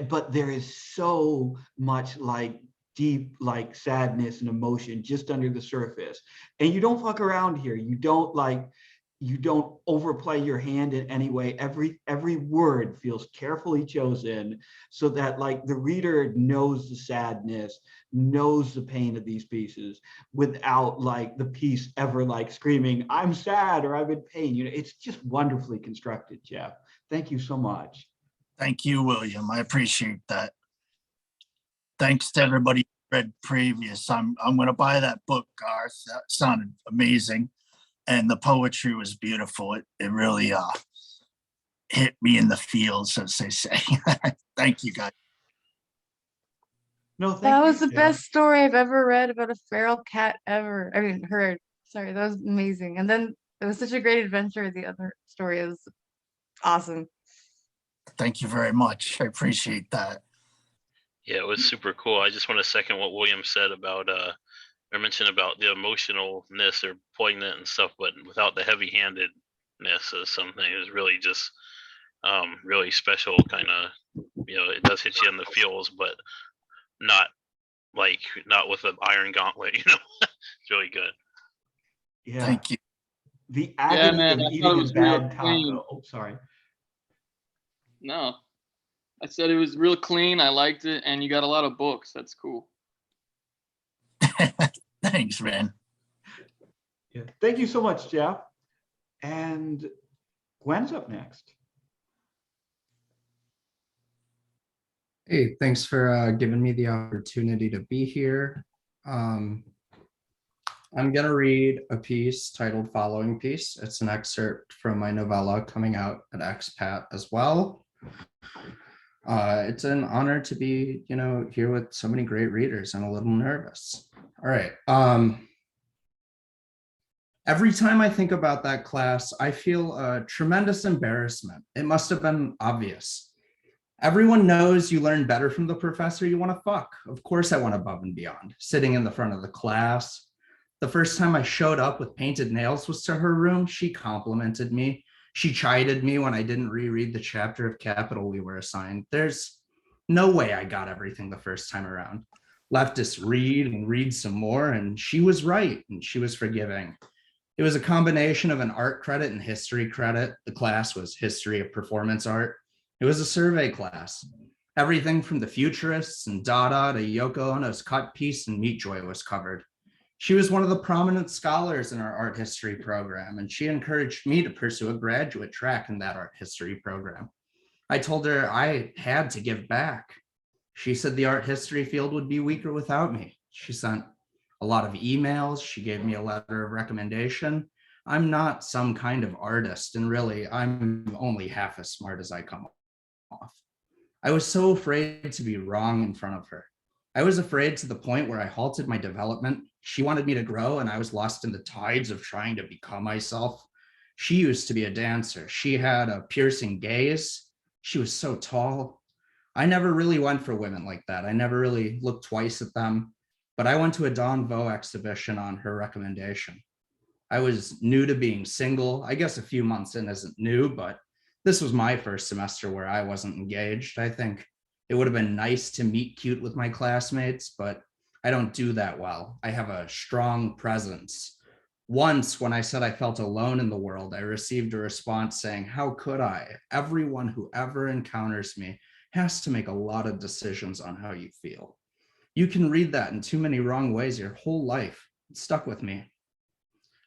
but there is so much like deep like sadness and emotion just under the surface. And you don't fuck around here. You don't overplay your hand in any way. Every word feels carefully chosen so that like the reader knows the sadness, knows the pain of these pieces without like the piece ever like screaming, I'm sad or I'm in pain. You know, it's just wonderfully constructed, Jeff. Thank you so much. Thank you, William. I appreciate that. Thanks to everybody who read previous. I'm gonna buy that book, Garth. That sounded amazing. And the poetry was beautiful. It really hit me in the feels, as they say. Thank you, guys. No, thank That you, was the Jeff. best story I've ever read about a feral cat ever. I mean, heard. Sorry, that was amazing. And then it was such a great adventure. The other story was awesome. Thank you very much. I appreciate that. Yeah, it was super cool. I just want to second what William said about or mentioned about the emotionalness or poignant and stuff, but without the heavy-handedness of something. It was really just really special kind of, it does hit you in the feels, but not with an iron gauntlet, It's really good. Yeah. Thank you. The agony man, of I thought it eating a was real bad clean. taco. Oh, sorry. No, I said it was real clean. I liked it, and you got a lot of books. That's cool. Thanks, man. Yeah. Thank you so much, Jeff. And Gwen's up next. Hey, thanks for giving me the opportunity to be here. I'm going to read a piece titled Following Piece. It's an excerpt from my novella coming out at expat as well. It's an honor to be, here with so many great readers. I'm a little nervous. All right. Every time I think about that class, I feel a tremendous embarrassment. It must have been obvious. Everyone knows you learn better from the professor you want to fuck. Of course I went above and beyond, sitting in the front of the class. The first time I showed up with painted nails was to her room. She complimented me. She chided me when I didn't reread the chapter of Capital we were assigned. There's no way I got everything the first time around. Leftists read and read some more, and she was right, and she was forgiving. It was a combination of an art credit and history credit. The class was History of Performance Art. It was a survey class. Everything from the Futurists and Dada to Yoko Ono's cut piece and Meat Joy was covered. She was one of the prominent scholars in our art history program, and she encouraged me to pursue a graduate track in that art history program. I told her I had to give back. She said the art history field would be weaker without me. She sent a lot of emails. She gave me a letter of recommendation. I'm not some kind of artist, and really, I'm only half as smart as I come off. I was so afraid to be wrong in front of her. I was afraid to the point where I halted my development. She wanted me to grow, and I was lost in the tides of trying to become myself. She used to be a dancer. She had a piercing gaze. She was so tall. I never really went for women like that. I never really looked twice at them, but I went to a Dawn Vo exhibition on her recommendation. I was new to being single. I guess a few months in isn't new, but this was my first semester where I wasn't engaged. I think it would have been nice to meet cute with my classmates, but I don't do that well. I have a strong presence. Once, when I said I felt alone in the world, I received a response saying, how could I? Everyone who ever encounters me has to make a lot of decisions on how you feel. You can read that in too many wrong ways your whole life. It stuck with me.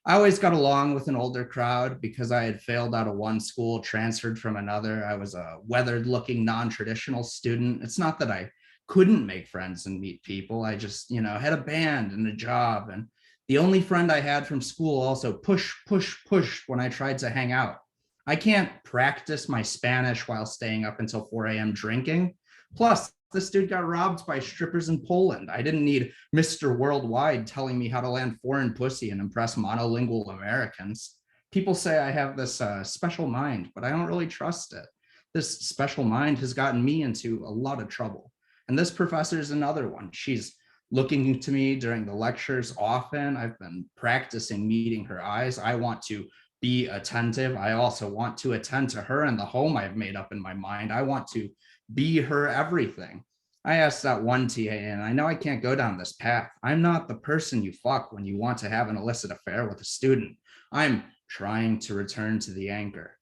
I always got along with an older crowd because I had failed out of one school, transferred from another. I was a weathered looking, non-traditional student. It's not that I couldn't make friends and meet people. I just, had a band and a job. And the only friend I had from school also pushed when I tried to hang out. I can't practice my Spanish while staying up until 4 a.m. drinking. Plus, this dude got robbed by strippers in Poland. I didn't need Mr. Worldwide telling me how to land foreign pussy and impress monolingual Americans. People say I have this special mind, but I don't really trust it. This special mind has gotten me into a lot of trouble. And this professor is another one. She's looking to me during the lectures often. I've been practicing meeting her eyes. I want to be attentive. I also want to attend to her and the home I've made up in my mind. I want to be her everything. I asked that one TA, and I know I can't go down this path. I'm not the person you fuck when you want to have an illicit affair with a student. I'm trying to return to the anchor.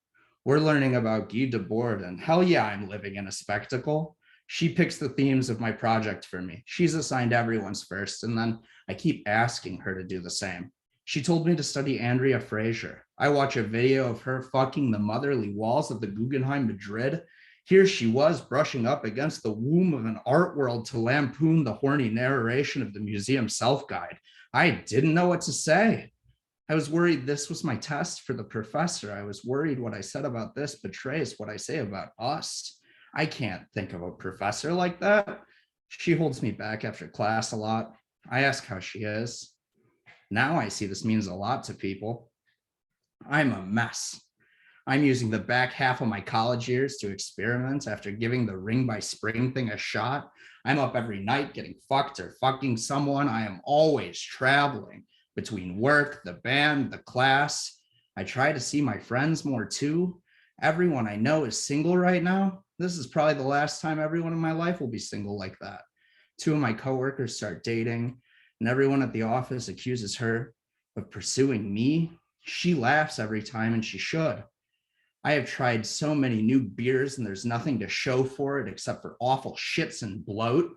We're learning about Guy Debord, and hell yeah, I'm living in a spectacle. She picks the themes of my project for me. She's assigned everyone's first, and then I keep asking her to do the same. She told me to study Andrea Fraser. I watch a video of her fucking the motherly walls of the Guggenheim Madrid. Here she was brushing up against the womb of an art world to lampoon the horny narration of the museum self-guide. I didn't know what to say. I was worried this was my test for the professor. I was worried what I said about this betrays what I say about us. I can't think of a professor like that. She holds me back after class a lot. I ask how she is. Now I see this means a lot to people. I'm a mess. I'm using the back half of my college years to experiment after giving the ring by spring thing a shot. I'm up every night getting fucked or fucking someone. I am always traveling between work, the band, the class. I try to see my friends more too. Everyone I know is single right now. This is probably the last time everyone in my life will be single like that. 2 of my coworkers start dating, and everyone at the office accuses her of pursuing me. She laughs every time, and she should. I have tried so many new beers and there's nothing to show for it except for awful shits and bloat.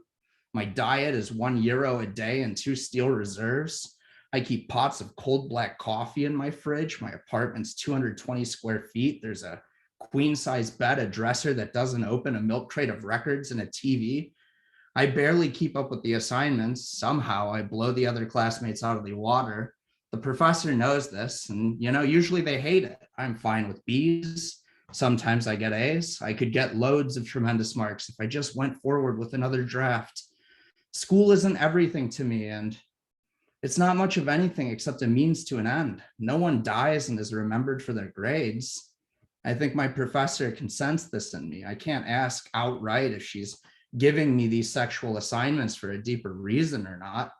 My diet is €1 a day and 2 steel reserves. I keep pots of cold black coffee in my fridge. My apartment's 220 square feet. There's a queen size bed, a dresser that doesn't open, a milk crate of records, and a TV. I barely keep up with the assignments. Somehow I blow the other classmates out of the water. The professor knows this, and usually they hate it. I'm fine with B's. Sometimes I get A's. I could get loads of tremendous marks if I just went forward with another draft. School isn't everything to me, and it's not much of anything except a means to an end. No one dies and is remembered for their grades. I think my professor can sense this in me. I can't ask outright if she's giving me these sexual assignments for a deeper reason or not.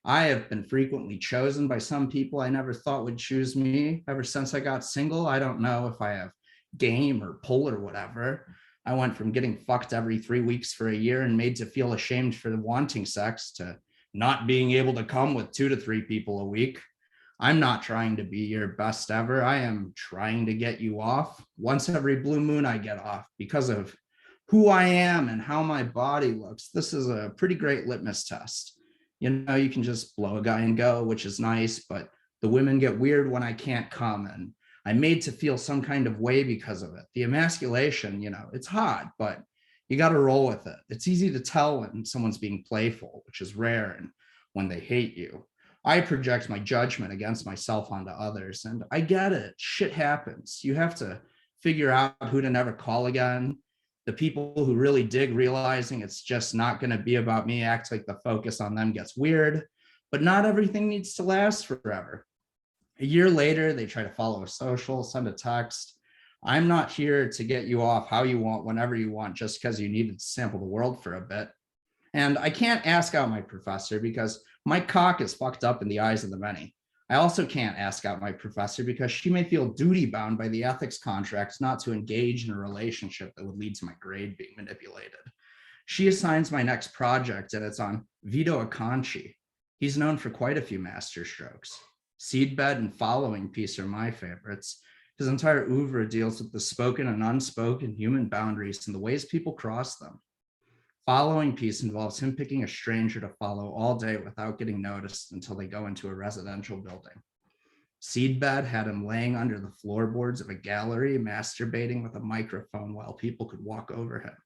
I have been frequently chosen by some people I never thought would choose me. Ever since I got single, I don't know if I have game or pull or whatever. I went from getting fucked every 3 weeks for a year and made to feel ashamed for wanting sex to not being able to come with 2 to 3 people a week. I'm not trying to be your best ever. I am trying to get you off. Once every blue moon I get off because of who I am and how my body looks. This is a pretty great litmus test. You can just blow a guy and go, which is nice, but the women get weird when I can't come, and I'm made to feel some kind of way because of it. The emasculation, it's hot, but you got to roll with it. It's easy to tell when someone's being playful, which is rare, and when they hate you. I project my judgment against myself onto others, and I get it. Shit happens. You have to figure out who to never call again. The people who really dig realizing it's just not going to be about me act like the focus on them gets weird, but not everything needs to last forever. A year later, they try to follow a social, send a text. I'm not here to get you off how you want, whenever you want, just because you needed to sample the world for a bit. And I can't ask out my professor because my cock is fucked up in the eyes of the many. I also can't ask out my professor because she may feel duty bound by the ethics contracts not to engage in a relationship that would lead to my grade being manipulated. She assigns my next project, and it's on Vito Acconci. He's known for quite a few master strokes. Seedbed and Following Piece are my favorites. His entire oeuvre deals with the spoken and unspoken human boundaries and the ways people cross them. Following Piece involves him picking a stranger to follow all day without getting noticed until they go into a residential building. Seedbed had him laying under the floorboards of a gallery, masturbating with a microphone while people could walk over him.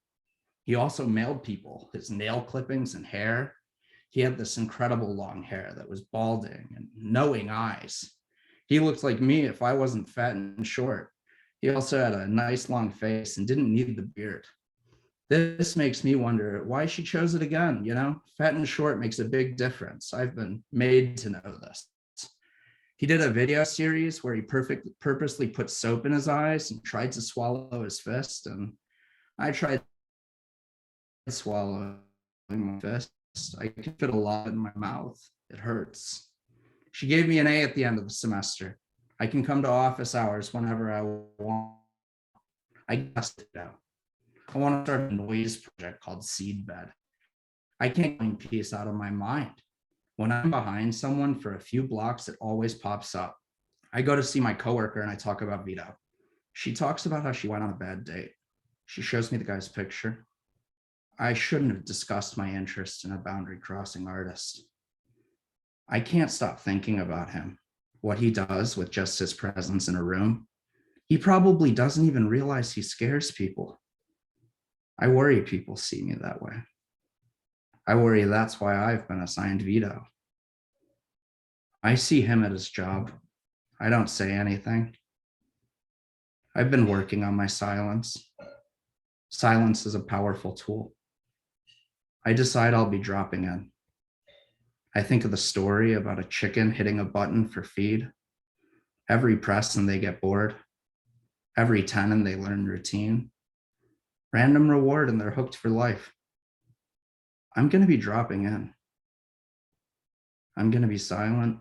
He also mailed people his nail clippings and hair. He had this incredible long hair that was balding and knowing eyes. He looked like me if I wasn't fat and short. He also had a nice long face and didn't need the beard. This makes me wonder why she chose it again. You know, fat and short makes a big difference. I've been made to know this. He did a video series where he purposely put soap in his eyes and tried to swallow his fist. And I tried swallowing my fist. I can fit a lot in my mouth. It hurts. She gave me an A at the end of the semester. I can come to office hours whenever I want. I guess now. I want to start a noise project called Seedbed. I can't clean peace out of my mind. When I'm behind someone for a few blocks, it always pops up. I go to see my coworker and I talk about Vito. She talks about how she went on a bad date. She shows me the guy's picture. I shouldn't have discussed my interest in a boundary crossing artist. I can't stop thinking about him, what he does with just his presence in a room. He probably doesn't even realize he scares people. I worry people see me that way. I worry that's why I've been assigned Vito. I see him at his job. I don't say anything. I've been working on my silence. Silence is a powerful tool. I decide I'll be dropping in. I think of the story about a chicken hitting a button for feed. Every press and they get bored. Every 10 and they learn routine. Random reward and they're hooked for life. I'm going to be dropping in. I'm going to be silent.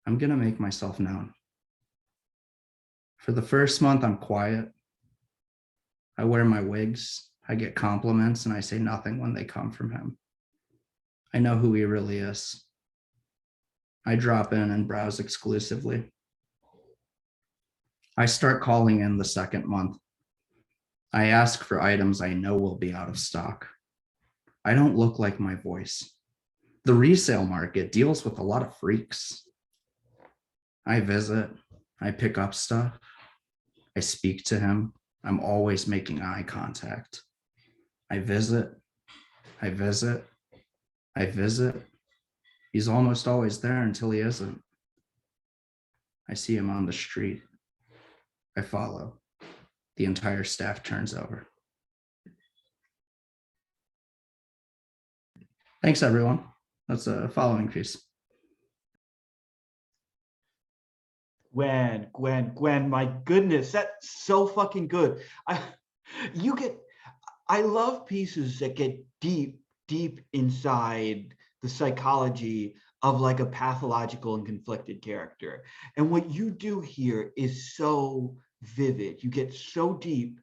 I'm going to make myself known. For the first month, I'm quiet. I wear my wigs. I get compliments and I say nothing when they come from him. I know who he really is. I drop in and browse exclusively. I start calling in the second month. I ask for items I know will be out of stock. I don't look like my voice. The resale market deals with a lot of freaks. I visit, I pick up stuff, I speak to him. I'm always making eye contact. I visit, I visit, I visit. He's almost always there until he isn't. I see him on the street. I follow. The entire staff turns over. Thanks, everyone. That's a following piece. Gwen, my goodness, that's so fucking good. I love pieces that get deep inside the psychology of like a pathological and conflicted character. And what you do here is so vivid. You get so deep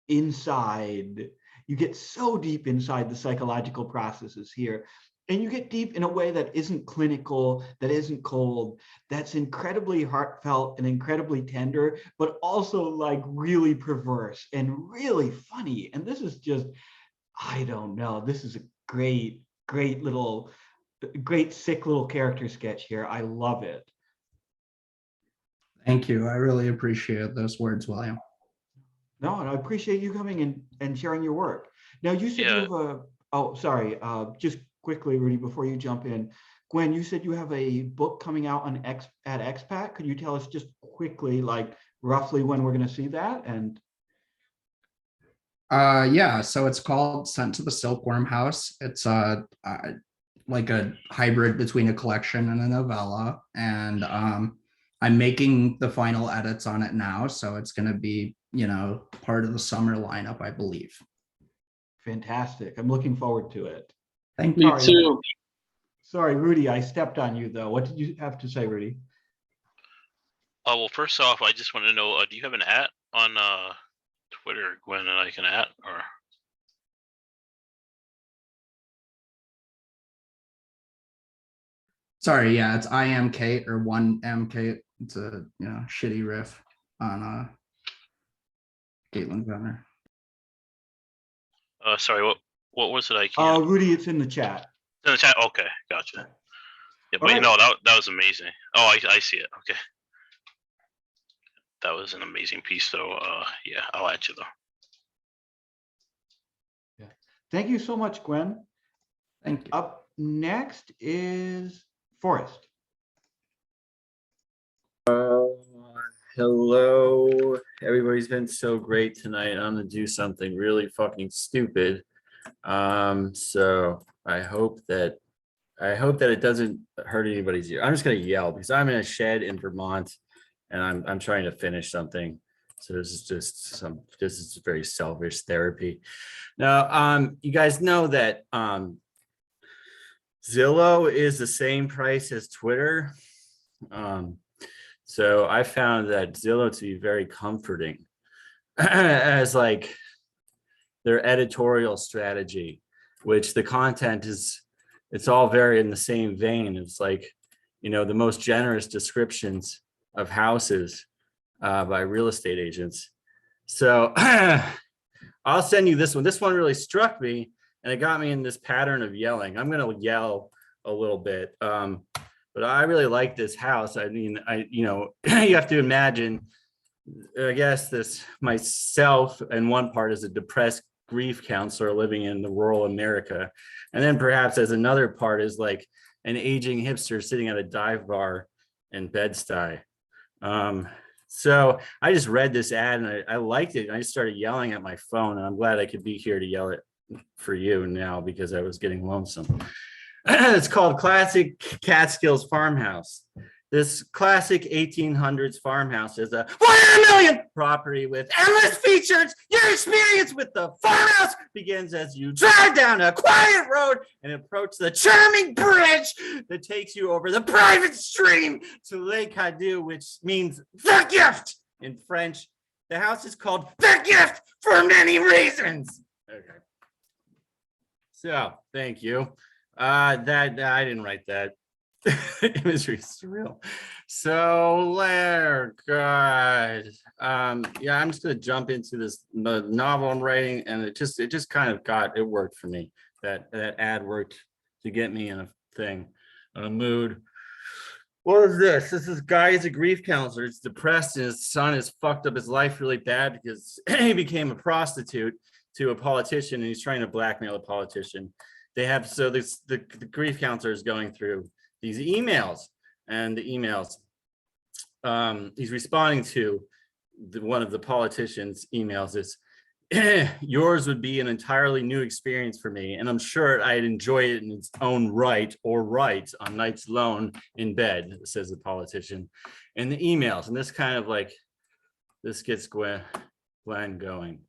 inside the psychological processes here. And you get deep in a way that isn't clinical, that isn't cold, that's incredibly heartfelt and incredibly tender, but also like really perverse and really funny. And this is just, I don't know, this is a great sick little character sketch here. I love it. Thank you. I really appreciate those words, William. No, and I appreciate you coming and sharing your work. Now you said you have just quickly, Rudy, before you jump in, Gwen, you said you have a book coming out on at XPAC. Could you tell us just quickly, like roughly when we're going to see that? And yeah, so it's called Sent to the Silkworm House. It's like a hybrid between a collection and a novella, and I'm making the final edits on it now, so it's going to be, part of the summer lineup, I believe. Fantastic. I'm looking forward to it. Thank Me you. too. Sorry, Rudy, I stepped on you though. What did you have to say, Rudy? Well, first off, I just want to know, do you have an @ on Twitter, Gwen, and I can @ or? Sorry, yeah, it's I am Kate or 1M Kate. It's a shitty riff on Caitlyn Venner. Sorry, what was it? I can't. Rudy, it's in the chat. In the chat. Okay, gotcha. Yeah, but you know, that was amazing. Oh, I see it. Okay. That was an amazing piece though. Yeah, I'll add you though. Thank you so much, Gwen. Thank you. Up next is Forrest. Hello, everybody's been so great tonight. I'm gonna do something really fucking stupid. So I hope that it doesn't hurt anybody's ear. I'm just gonna yell because I'm in a shed in Vermont and I'm trying to finish something. So this is very selfish therapy. Now, you guys know that Zillow is the same price as Twitter. So I found that Zillow to be very comforting as like their editorial strategy, which the content is, it's all very in the same vein. It's like, you know, the most generous descriptions of houses by real estate agents. So I'll send you this one. This one really struck me and it got me in this pattern of yelling. I'm going to yell a little bit. But I really like this house. I mean, you know, you have to imagine, I guess myself and one part is a depressed grief counselor living in the rural America. And then perhaps as another part is like an aging hipster sitting at a dive bar in Bed-Stuy. So I just read this ad and I liked it. I just started yelling at my phone and I'm glad I could be here to yell it for you now because I was getting lonesome. It's called Classic Catskills Farmhouse. This classic 1800s farmhouse is a 1 in a million property with endless features. Your experience with the farmhouse begins as you drive down a quiet road and approach the charming bridge that takes you over the private stream to Lake Hadou, which means the gift in French. The house is called the gift for many reasons. Okay. So, thank you. That I didn't write that. Imagery surreal. So there, guys. Yeah, I'm just gonna jump into the novel I'm writing, and it just kind of worked for me. That ad worked to get me in a mood. What is this? This is guy is a grief counselor. He's depressed, and his son has fucked up his life really bad because he became a prostitute to a politician, and he's trying to blackmail a politician. They have the grief counselor is going through these emails, and the emails he's responding to one of the politicians' emails is, yours would be an entirely new experience for me, and I'm sure I'd enjoy it in its own right on nights alone in bed, says the politician. And the emails, and this kind of like, this gets Gwen going.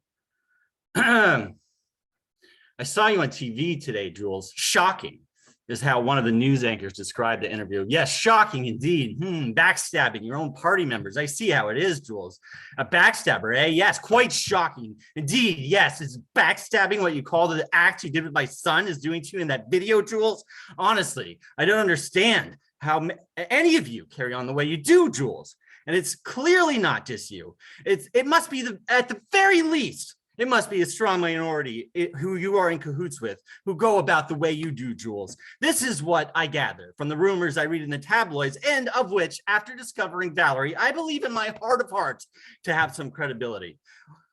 I saw you on TV today, Jules. Shocking is how one of the news anchors described the interview. Yes, shocking indeed. Backstabbing your own party members. I see how it is, Jules. A backstabber, eh? Yes, quite shocking. Indeed, yes. Is backstabbing what you call the act you did with my son is doing to you in that video, Jules? Honestly, I don't understand how any of you carry on the way you do, Jules. And it's clearly not just you. It must be at the very least, it must be a strong minority who you are in cahoots with, who go about the way you do, Jules. This is what I gather from the rumors I read in the tabloids, and of which, after discovering Valerie, I believe in my heart of hearts to have some credibility.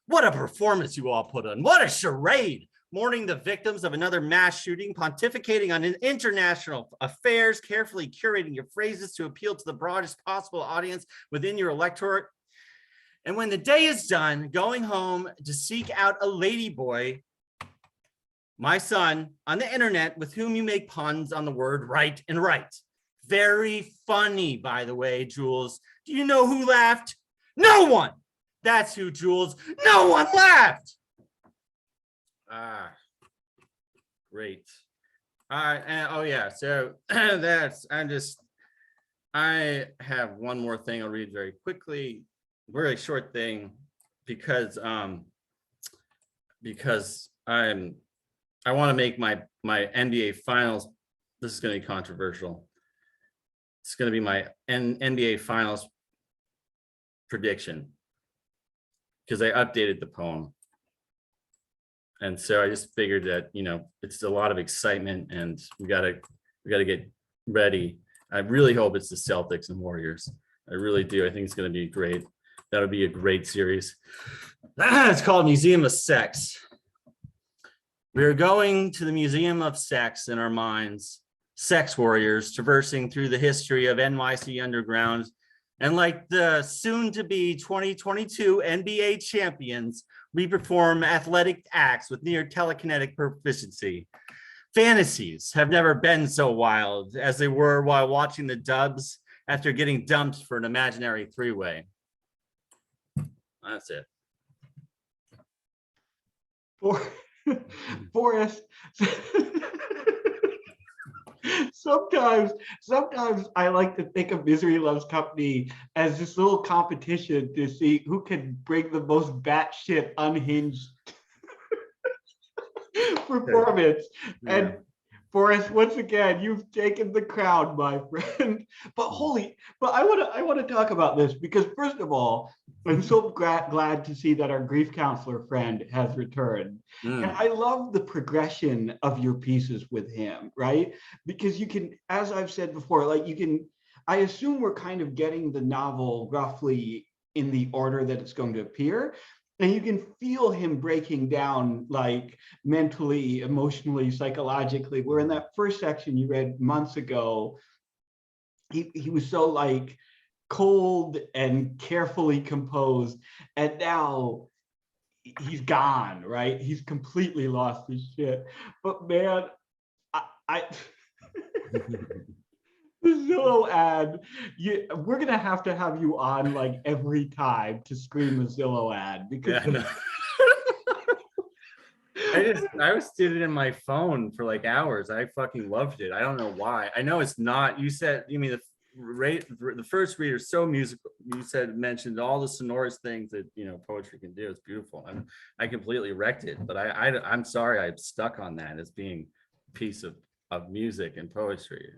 What a performance you all put on. What a charade. Mourning the victims of another mass shooting, pontificating on international affairs, carefully curating your phrases to appeal to the broadest possible audience within your electorate. And when the day is done, going home to seek out a ladyboy, my son, on the internet, with whom you make puns on the word right and right. Very funny, by the way, Jules. Do you know who laughed? No one. That's who, Jules. No one laughed. Great. Oh yeah, so I have one more thing I'll read very quickly. Very short thing, because I want to make my NBA finals. This is going to be controversial. It's going to be my NBA finals prediction, because I updated the poem, and so I just figured that, you know, it's a lot of excitement and we gotta get ready. I really hope it's the Celtics and Warriors. I really do. I think it's going to be great. That'll be a great series. It's called Museum of Sex. We are going to the Museum of Sex in our minds, sex warriors traversing through the history of NYC Underground. And like the soon-to-be 2022 NBA champions, we perform athletic acts with near telekinetic proficiency. Fantasies have never been so wild as they were while watching the Dubs after getting dumped for an imaginary three-way. That's it. Forrest. Sometimes I like to think of Misery Loves Company as this little competition to see who can bring the most batshit unhinged performance. And Forrest, once again, you've taken the crown, my friend. But I want to talk about this because first of all, I'm so glad to see that our grief counselor friend has returned. And I love the progression of your pieces with him, right? Because you can, as I've said before, like you can, I assume we're kind of getting the novel roughly in the order that it's going to appear. And you can feel him breaking down like mentally, emotionally, psychologically, where in that first section you read months ago, he was so like cold and carefully composed. And now he's gone, right? He's completely lost his shit. But man, I the Zillow ad, we're gonna have to have you on like every time to scream a Zillow ad because I was sitting in my phone for like hours. I fucking loved it. I don't know why. I know it's not. You mean the first reader is so musical. You mentioned all the sonorous things that poetry can do. It's beautiful. I completely wrecked it, but I'm sorry I'm stuck on that as being a piece of music and poetry.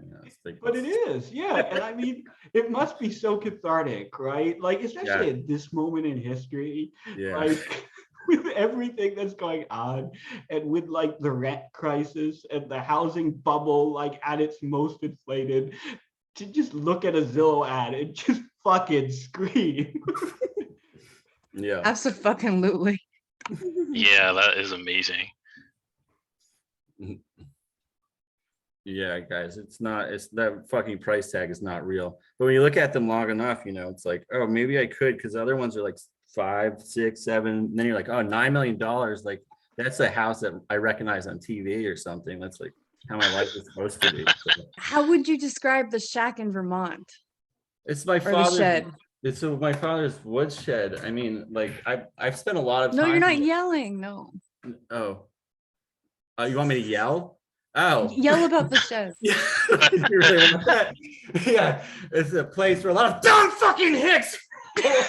But it is, yeah. And I mean, it must be so cathartic, right? Like, especially at this moment in history, like with everything that's going on and with like the rent crisis and the housing bubble, like at its most inflated, to just look at a Zillow ad and just fucking scream. Yeah. Absolutely. Yeah, that is amazing. Yeah, guys, it's that fucking price tag is not real. But when you look at them long enough, it's like, oh, maybe I could, because other ones are like 5, 6, 7. And then you're like, oh, $9 million. Like that's a house that I recognize on TV or something. That's like how my life is supposed to be. So, How would you describe the shack in Vermont? it's my Or the father's. shed? It's my father's woodshed. I mean, like I've spent a lot of time. No, you're not yelling. No. Oh. You want me to yell? Oh. Yell about the shed. You really want that? Yeah, it's a place where a lot of dumb fucking hicks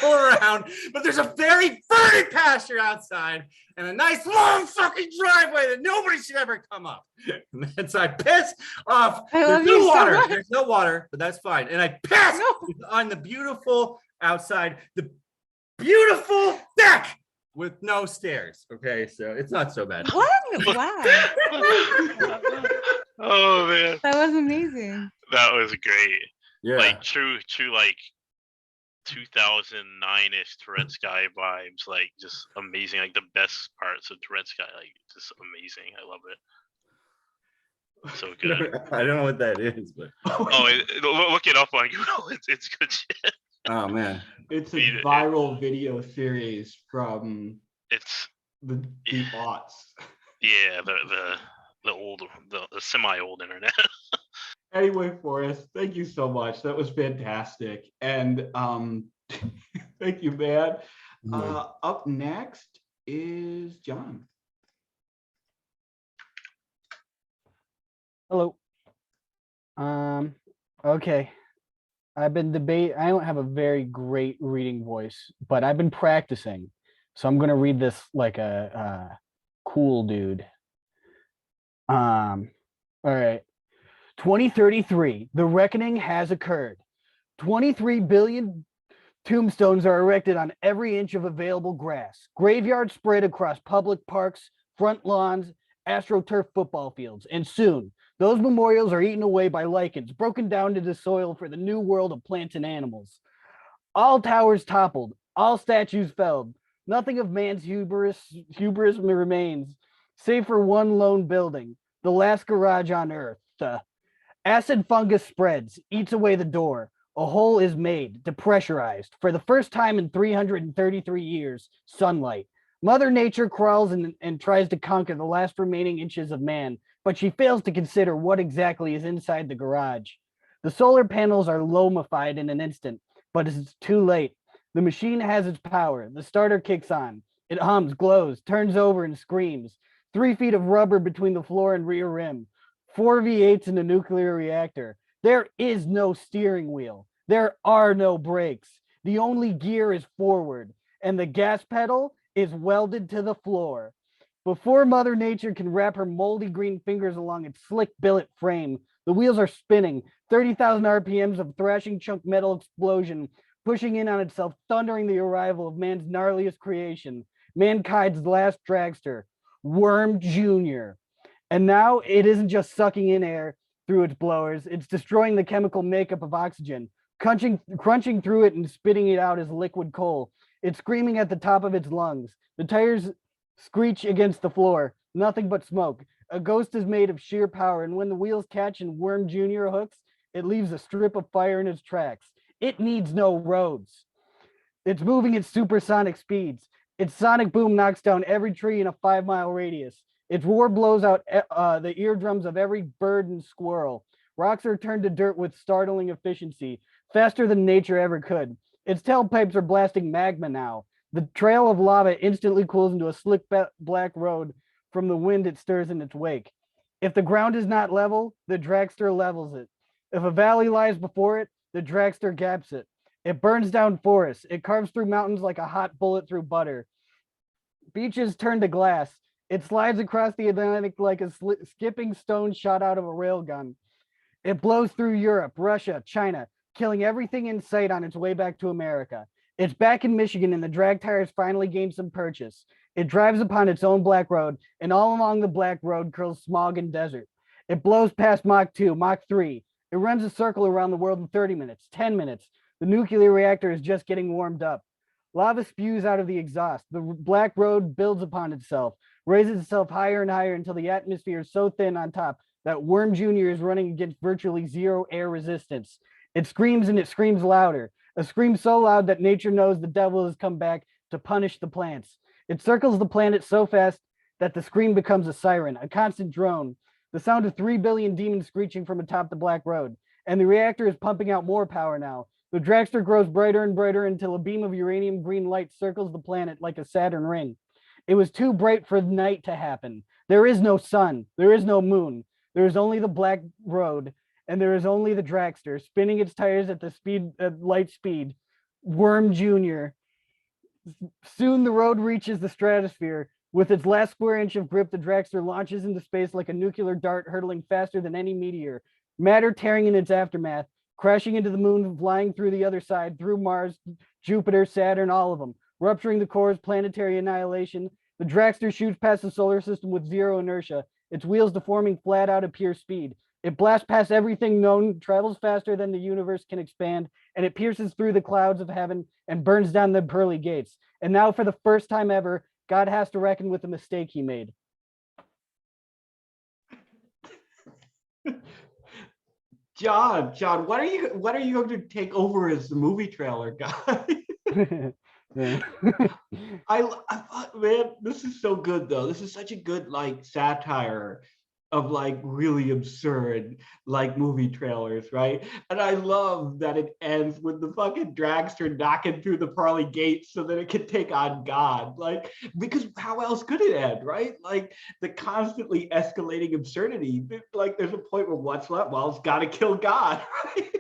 go around, but there's a very verdant pasture outside and a nice long fucking driveway that nobody should ever come up. And so I piss off. I love you so much. There's no water, but that's fine. And I piss on the beautiful outside, the beautiful deck with no stairs. Okay, so it's not so bad. What? Wow. Oh man, That was amazing. that was great. Yeah. Like true like 2009-ish Tourette'Sky vibes, like just amazing. Like the best parts of Tourette'Sky, like just amazing. I love it. So good. I don't know what that is, but Look it up on Google. It's good shit. oh man. It's a viral video series from It's the deep aughts. yeah, the semi-old internet. Anyway, Forrest, thank you so much. That was fantastic. And thank you, man. Up next is John. Hello. Okay. I don't have a very great reading voice, but I've been practicing. So I'm gonna read this like a cool dude. All right. 2033, the reckoning has occurred. 23 billion tombstones are erected on every inch of available grass. Graveyards spread across public parks, front lawns, AstroTurf football fields, and soon Those memorials are eaten away by lichens, broken down into soil for the new world of plants and animals. All towers toppled, all statues felled. Nothing of man's hubris remains, save for one lone building, the last garage on earth. Acid fungus spreads, eats away the door. A hole is made, depressurized. For the first time in 333 years, sunlight. Mother Nature crawls and tries to conquer the last remaining inches of man, but she fails to consider what exactly is inside the garage. The solar panels are lomified in an instant, but it's too late. The machine has its power. The starter kicks on. It hums, glows, turns over, and screams. 3 feet of rubber between the floor and rear rim. 4 V8s in a nuclear reactor. There is no steering wheel. There are no brakes. The only gear is forward, and the gas pedal is welded to the floor. Before Mother Nature can wrap her moldy green fingers along its slick billet frame, the wheels are spinning, 30,000 RPMs of thrashing chunk metal explosion, pushing in on itself, thundering the arrival of man's gnarliest creation, mankind's last dragster, Worm Jr. And now it isn't just sucking in air through its blowers, it's destroying the chemical makeup of oxygen, crunching through it and spitting it out as liquid coal. It's screaming at the top of its lungs. The tires screech against the floor, nothing but smoke. A ghost is made of sheer power, and when the wheels catch and Worm Jr. hooks, it leaves a strip of fire in its tracks. It needs no roads. It's moving at supersonic speeds. Its sonic boom knocks down every tree in a 5-mile radius. Its roar blows out the eardrums of every bird and squirrel. Rocks are turned to dirt with startling efficiency, faster than nature ever could. Its tailpipes are blasting magma now. The trail of lava instantly cools into a slick black road from the wind it stirs in its wake. If the ground is not level, the dragster levels it. If a valley lies before it, the dragster gaps it. It burns down forests. It carves through mountains like a hot bullet through butter. Beaches turn to glass. It slides across the Atlantic like a skipping stone shot out of a railgun. It blows through Europe, Russia, China, killing everything in sight on its way back to America. It's back in Michigan and the drag tires finally gain some purchase. It drives upon its own black road, and all along the black road curls smog and desert. It blows past Mach 2, Mach 3. It runs a circle around the world in 30 minutes, 10 minutes. The nuclear reactor is just getting warmed up. Lava spews out of the exhaust. The black road builds upon itself, raises itself higher and higher until the atmosphere is so thin on top that Worm Jr. is running against virtually zero air resistance. It screams and it screams louder, a scream so loud that nature knows the devil has come back to punish the plants. It circles the planet so fast that the scream becomes a siren, a constant drone, the sound of 3 billion demons screeching from atop the black road. And the reactor is pumping out more power now. The dragster grows brighter and brighter until a beam of uranium green light circles the planet like a Saturn ring. It was too bright for night to happen. There is no sun. There is no moon. There is only the black road, and there is only the dragster spinning its tires at light speed. Worm Jr. Soon the road reaches the stratosphere. With its last square inch of grip, the dragster launches into space like a nuclear dart, hurtling faster than any meteor. Matter tearing in its aftermath, crashing into the moon, flying through the other side, through Mars, Jupiter, Saturn, all of them, rupturing the cores, planetary annihilation. The dragster shoots past the solar system with zero inertia, its wheels deforming flat out at pure speed. It blasts past everything known, travels faster than the universe can expand, and it pierces through the clouds of heaven and burns down the pearly gates. And now, for the first time ever, God has to reckon with the mistake he made. John, what are you going to take over as the movie trailer guy? I man, this is so good though. This is such a good like satire of like really absurd like movie trailers, right? And I love that it ends with the fucking dragster knocking through the pearly gates so that it can take on God. Like, because how else could it end, right? Like the constantly escalating absurdity. Like there's a point where what's left? Well, it's got to kill God, right?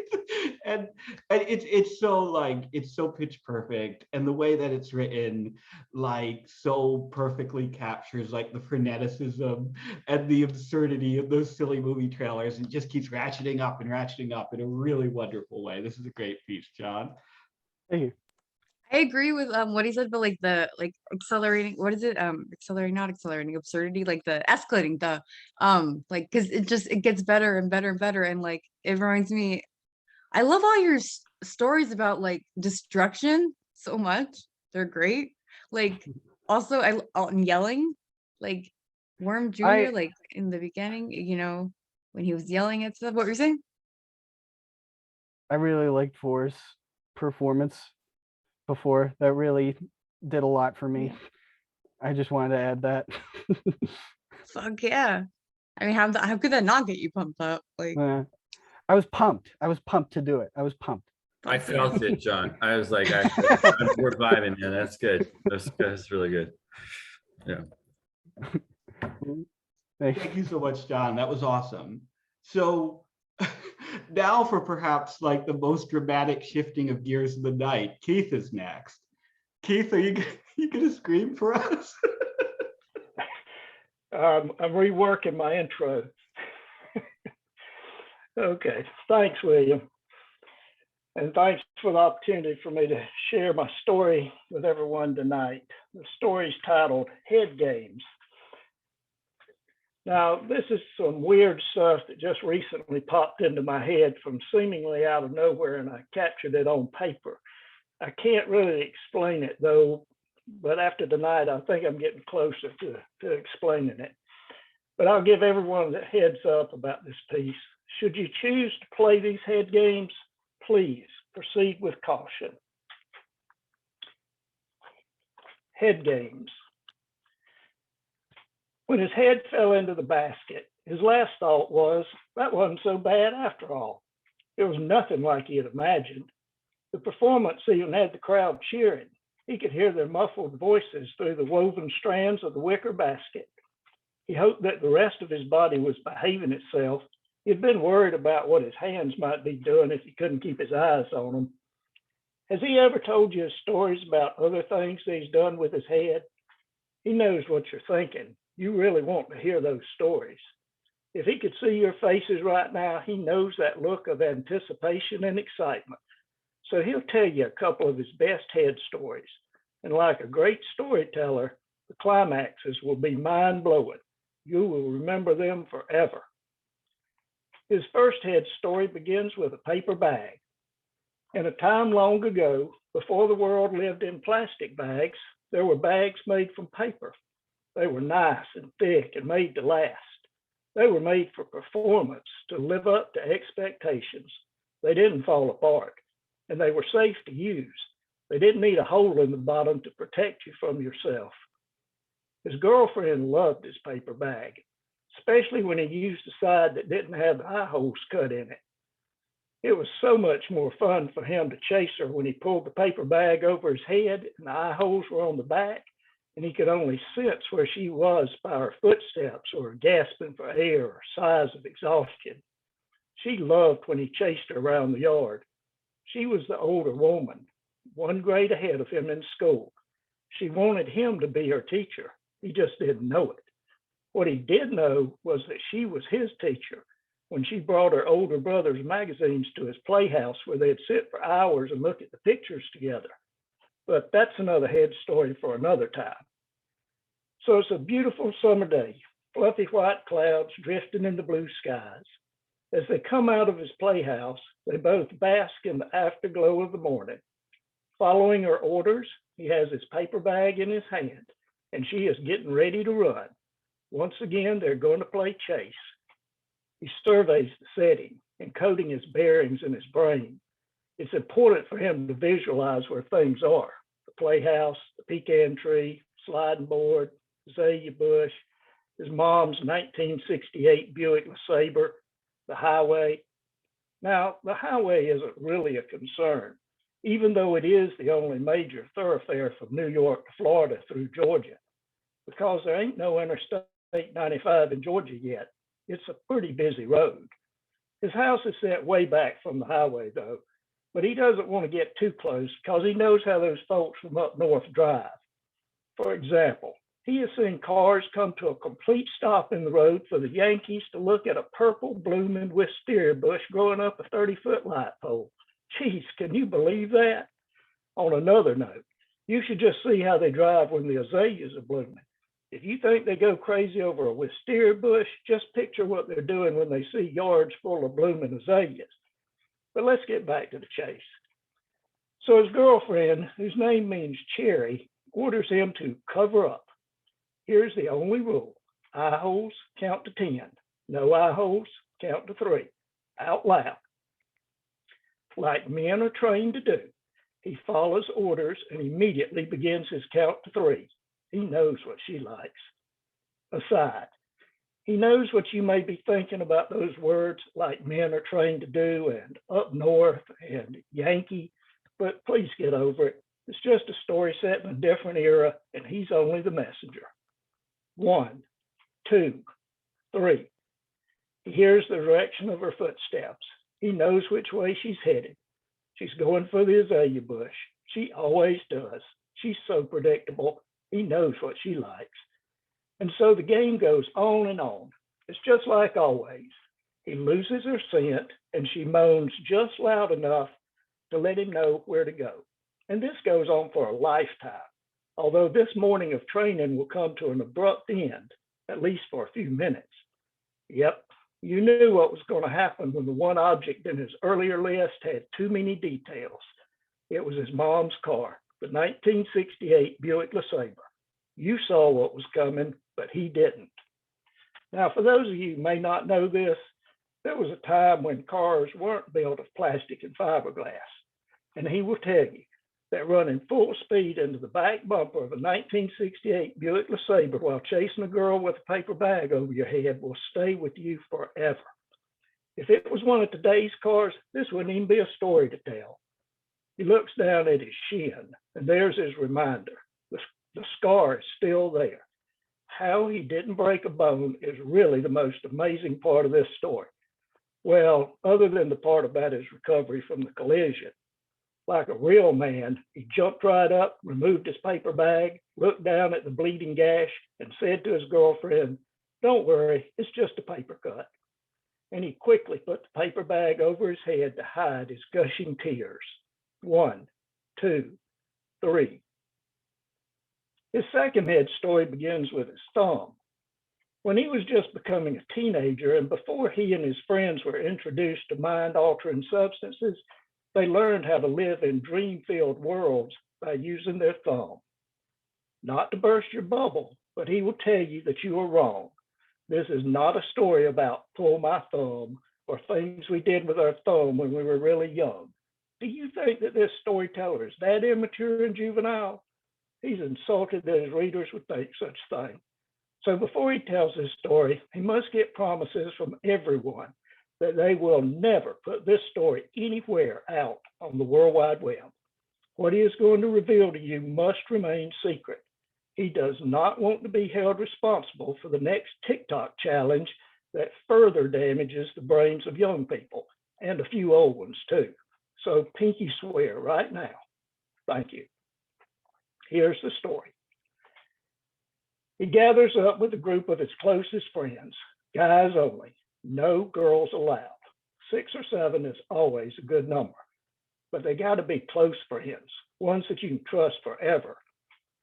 And it's so like it's so pitch perfect, and the way that it's written like so perfectly captures like the freneticism and the absurdity of those silly movie trailers, and just keeps ratcheting up in a really wonderful way. This is a great piece, John. Thank you. I agree with what he said, but like the accelerating, what is it? Accelerating, not accelerating, absurdity, like the escalating, the like because it gets better and better and better. And like it reminds me, I love all your stories about like destruction so much. They're great. Like also and yelling, like Worm Jr., like in the beginning, when he was yelling at stuff. What were you saying? I really liked Forrest's performance before. That really did a lot for me. Yeah. I just wanted to add that. Fuck yeah. I mean, how could that not get you pumped up? Like, I was pumped. I was pumped to do it. I was pumped. I fuck yeah. felt it, John. I was like, we're vibing, man. That's good. That's really good. Yeah. Thanks. Thank you so much, John. That was awesome. So now for perhaps like the most dramatic shifting of gears of the night, Keith is next. Keith, are you gonna scream for us? I'm reworking my intro. Okay, thanks, William. And thanks for the opportunity for me to share my story with everyone tonight. The story's titled Head Games. Now, this is some weird stuff that just recently popped into my head from seemingly out of nowhere, and I captured it on paper. I can't really explain it though, but after tonight, I think I'm getting closer to explaining it. But I'll give everyone a heads up about this piece. Should you choose to play these head games, please proceed with caution. Head games. When his head fell into the basket, his last thought was, that wasn't so bad after all. It was nothing like he had imagined. The performance even had the crowd cheering. He could hear their muffled voices through the woven strands of the wicker basket. He hoped that the rest of his body was behaving itself. He'd been worried about what his hands might be doing if he couldn't keep his eyes on them. Has he ever told you stories about other things that he's done with his head? He knows what you're thinking. You really want to hear those stories. If he could see your faces right now, he knows that look of anticipation and excitement. So he'll tell you a couple of his best head stories. And like a great storyteller, the climaxes will be mind-blowing. You will remember them forever. His first head story begins with a paper bag. In a time long ago, before the world lived in plastic bags, there were bags made from paper. They were nice and thick and made to last. They were made for performance, to live up to expectations. They didn't fall apart, and they were safe to use. They didn't need a hole in the bottom to protect you from yourself. His girlfriend loved his paper bag, especially when he used the side that didn't have the eye holes cut in it. It was so much more fun for him to chase her when he pulled the paper bag over his head and the eye holes were on the back, and he could only sense where she was by her footsteps or gasping for air or sighs of exhaustion. She loved when he chased her around the yard. She was the older woman, one grade ahead of him in school. She wanted him to be her teacher. He just didn't know it. What he did know was that she was his teacher when she brought her older brother's magazines to his playhouse where they'd sit for hours and look at the pictures together. But that's another head story for another time. So it's a beautiful summer day, fluffy white clouds drifting in the blue skies. As they come out of his playhouse, they both bask in the afterglow of the morning. Following her orders, he has his paper bag in his hand, and she is getting ready to run. Once again, they're going to play chase. He surveys the setting, encoding his bearings in his brain. It's important for him to visualize where things are: the playhouse, the pecan tree, sliding board, azalea bush, his mom's 1968 Buick LeSabre, the highway. Now, the highway isn't really a concern, even though it is the only major thoroughfare from New York to Florida through Georgia, because there ain't no Interstate 95 in Georgia yet. It's a pretty busy road. His house is set way back from the highway though, but he doesn't want to get too close because he knows how those folks from up north drive. For example, he has seen cars come to a complete stop in the road for the Yankees to look at a purple blooming wisteria bush growing up a 30-foot light pole. Geez, can you believe that? On another note, you should just see how they drive when the azaleas are blooming. If you think they go crazy over a wisteria bush, just picture what they're doing when they see yards full of blooming azaleas. But let's get back to the chase. So his girlfriend, whose name means cherry, orders him to cover up. Here's the only rule. Eye holes, count to 10. No eye holes, count to 3. Out loud. Like men are trained to do, he follows orders and immediately begins his count to 3. He knows what she likes. Aside, he knows what you may be thinking about those words like men are trained to do and up north and Yankee, but please get over it. It's just a story set in a different era and he's only the messenger. 1, 2, 3. He hears the direction of her footsteps. He knows which way she's headed. She's going for the azalea bush. She always does. She's so predictable. He knows what she likes. And so the game goes on and on. It's just like always. He loses her scent and she moans just loud enough to let him know where to go. And this goes on for a lifetime. Although this morning of training will come to an abrupt end, at least for a few minutes. Yep, you knew what was going to happen when the one object in his earlier list had too many details. It was his mom's car, the 1968 Buick LeSabre. You saw what was coming, but he didn't. Now, for those of you who may not know this, there was a time when cars weren't built of plastic and fiberglass. And he will tell you that running full speed into the back bumper of a 1968 Buick LeSabre while chasing a girl with a paper bag over your head will stay with you forever. If it was one of today's cars, this wouldn't even be a story to tell. He looks down at his shin, and there's his reminder. The scar is still there. How he didn't break a bone is really the most amazing part of this story. Well, other than the part about his recovery from the collision. Like a real man, he jumped right up, removed his paper bag, looked down at the bleeding gash, and said to his girlfriend, "Don't worry, it's just a paper cut." And he quickly put the paper bag over his head to hide his gushing tears. 1, 2, 3. His second head story begins with his thumb. When he was just becoming a teenager and before he and his friends were introduced to mind-altering substances, they learned how to live in dream-filled worlds by using their thumb. Not to burst your bubble, but he will tell you that you are wrong. This is not a story about pull my thumb or things we did with our thumb when we were really young. Do you think that this storyteller is that immature and juvenile? He's insulted that his readers would think such thing. So before he tells his story, he must get promises from everyone that they will never put this story anywhere out on the World Wide Web. What he is going to reveal to you must remain secret. He does not want to be held responsible for the next TikTok challenge that further damages the brains of young people and a few old ones too. So pinky swear right now. Thank you. Here's the story. He gathers up with a group of his closest friends, guys only, no girls allowed. 6 or 7 is always a good number, but they got to be close friends, ones that you can trust forever.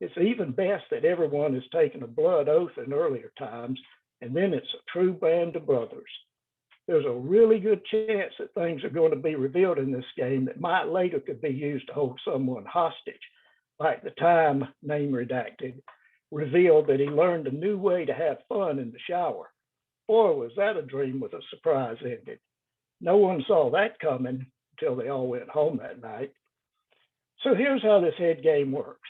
It's even best that everyone has taken a blood oath in earlier times, and then it's a true band of brothers. There's a really good chance that things are going to be revealed in this game that might later could be used to hold someone hostage, like the time, name redacted, revealed that he learned a new way to have fun in the shower. Boy, was that a dream with a surprise ending. No one saw that coming until they all went home that night. So here's how this head game works.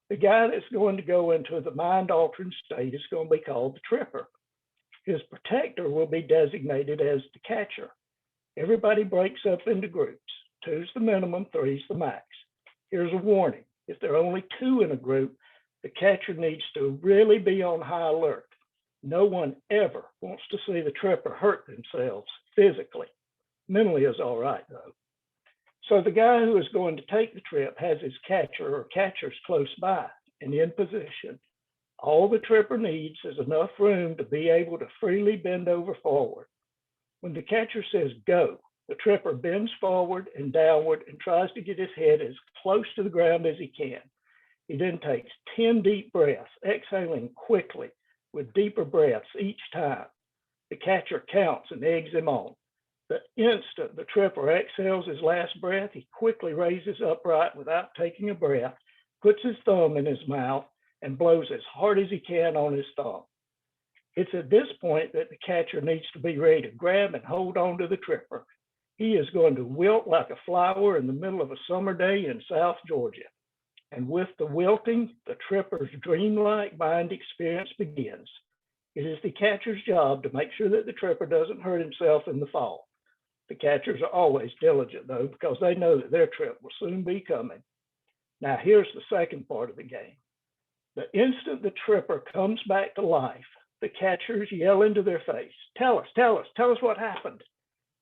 The guy that's going to go into the mind-altering state is going to be called the tripper. His protector will be designated as the catcher. Everybody breaks up into groups. 2's the minimum, 3's the max. Here's a warning. If there are only 2 in a group, the catcher needs to really be on high alert. No one ever wants to see the tripper hurt themselves physically. Mentally is all right, though. So the guy who is going to take the trip has his catcher or catchers close by and in position. All the tripper needs is enough room to be able to freely bend over forward. When the catcher says go, The tripper bends forward and downward and tries to get his head as close to the ground as he can. He then takes 10 deep breaths, exhaling quickly with deeper breaths each time. The catcher counts and eggs him on. The instant the tripper exhales his last breath, he quickly raises upright without taking a breath, puts his thumb in his mouth, and blows as hard as he can on his thumb. It's at this point that the catcher needs to be ready to grab and hold on to the tripper. He is going to wilt like a flower in the middle of a summer day in South Georgia. And with the wilting, the tripper's dreamlike mind experience begins. It is the catcher's job to make sure that the tripper doesn't hurt himself in the fall. The catchers are always diligent, though, because they know that their trip will soon be coming. Now, here's the second part of the game. The instant the tripper comes back to life, the catchers yell into their face, tell us what happened.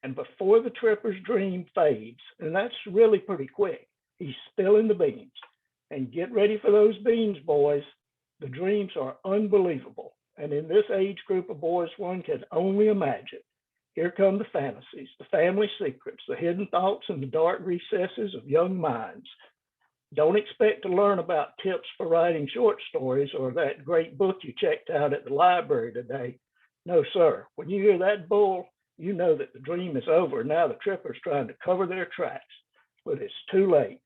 And before the tripper's dream fades, and that's really pretty quick, he's spilling the beans. And get ready for those beans, boys. The dreams are unbelievable. And in this age group of boys, one can only imagine. Here come the fantasies, the family secrets, the hidden thoughts in the dark recesses of young minds. Don't expect to learn about tips for writing short stories or that great book you checked out at the library today. No, sir. When you hear that bull, you know that the dream is over. Now the tripper's trying to cover their tracks, but it's too late.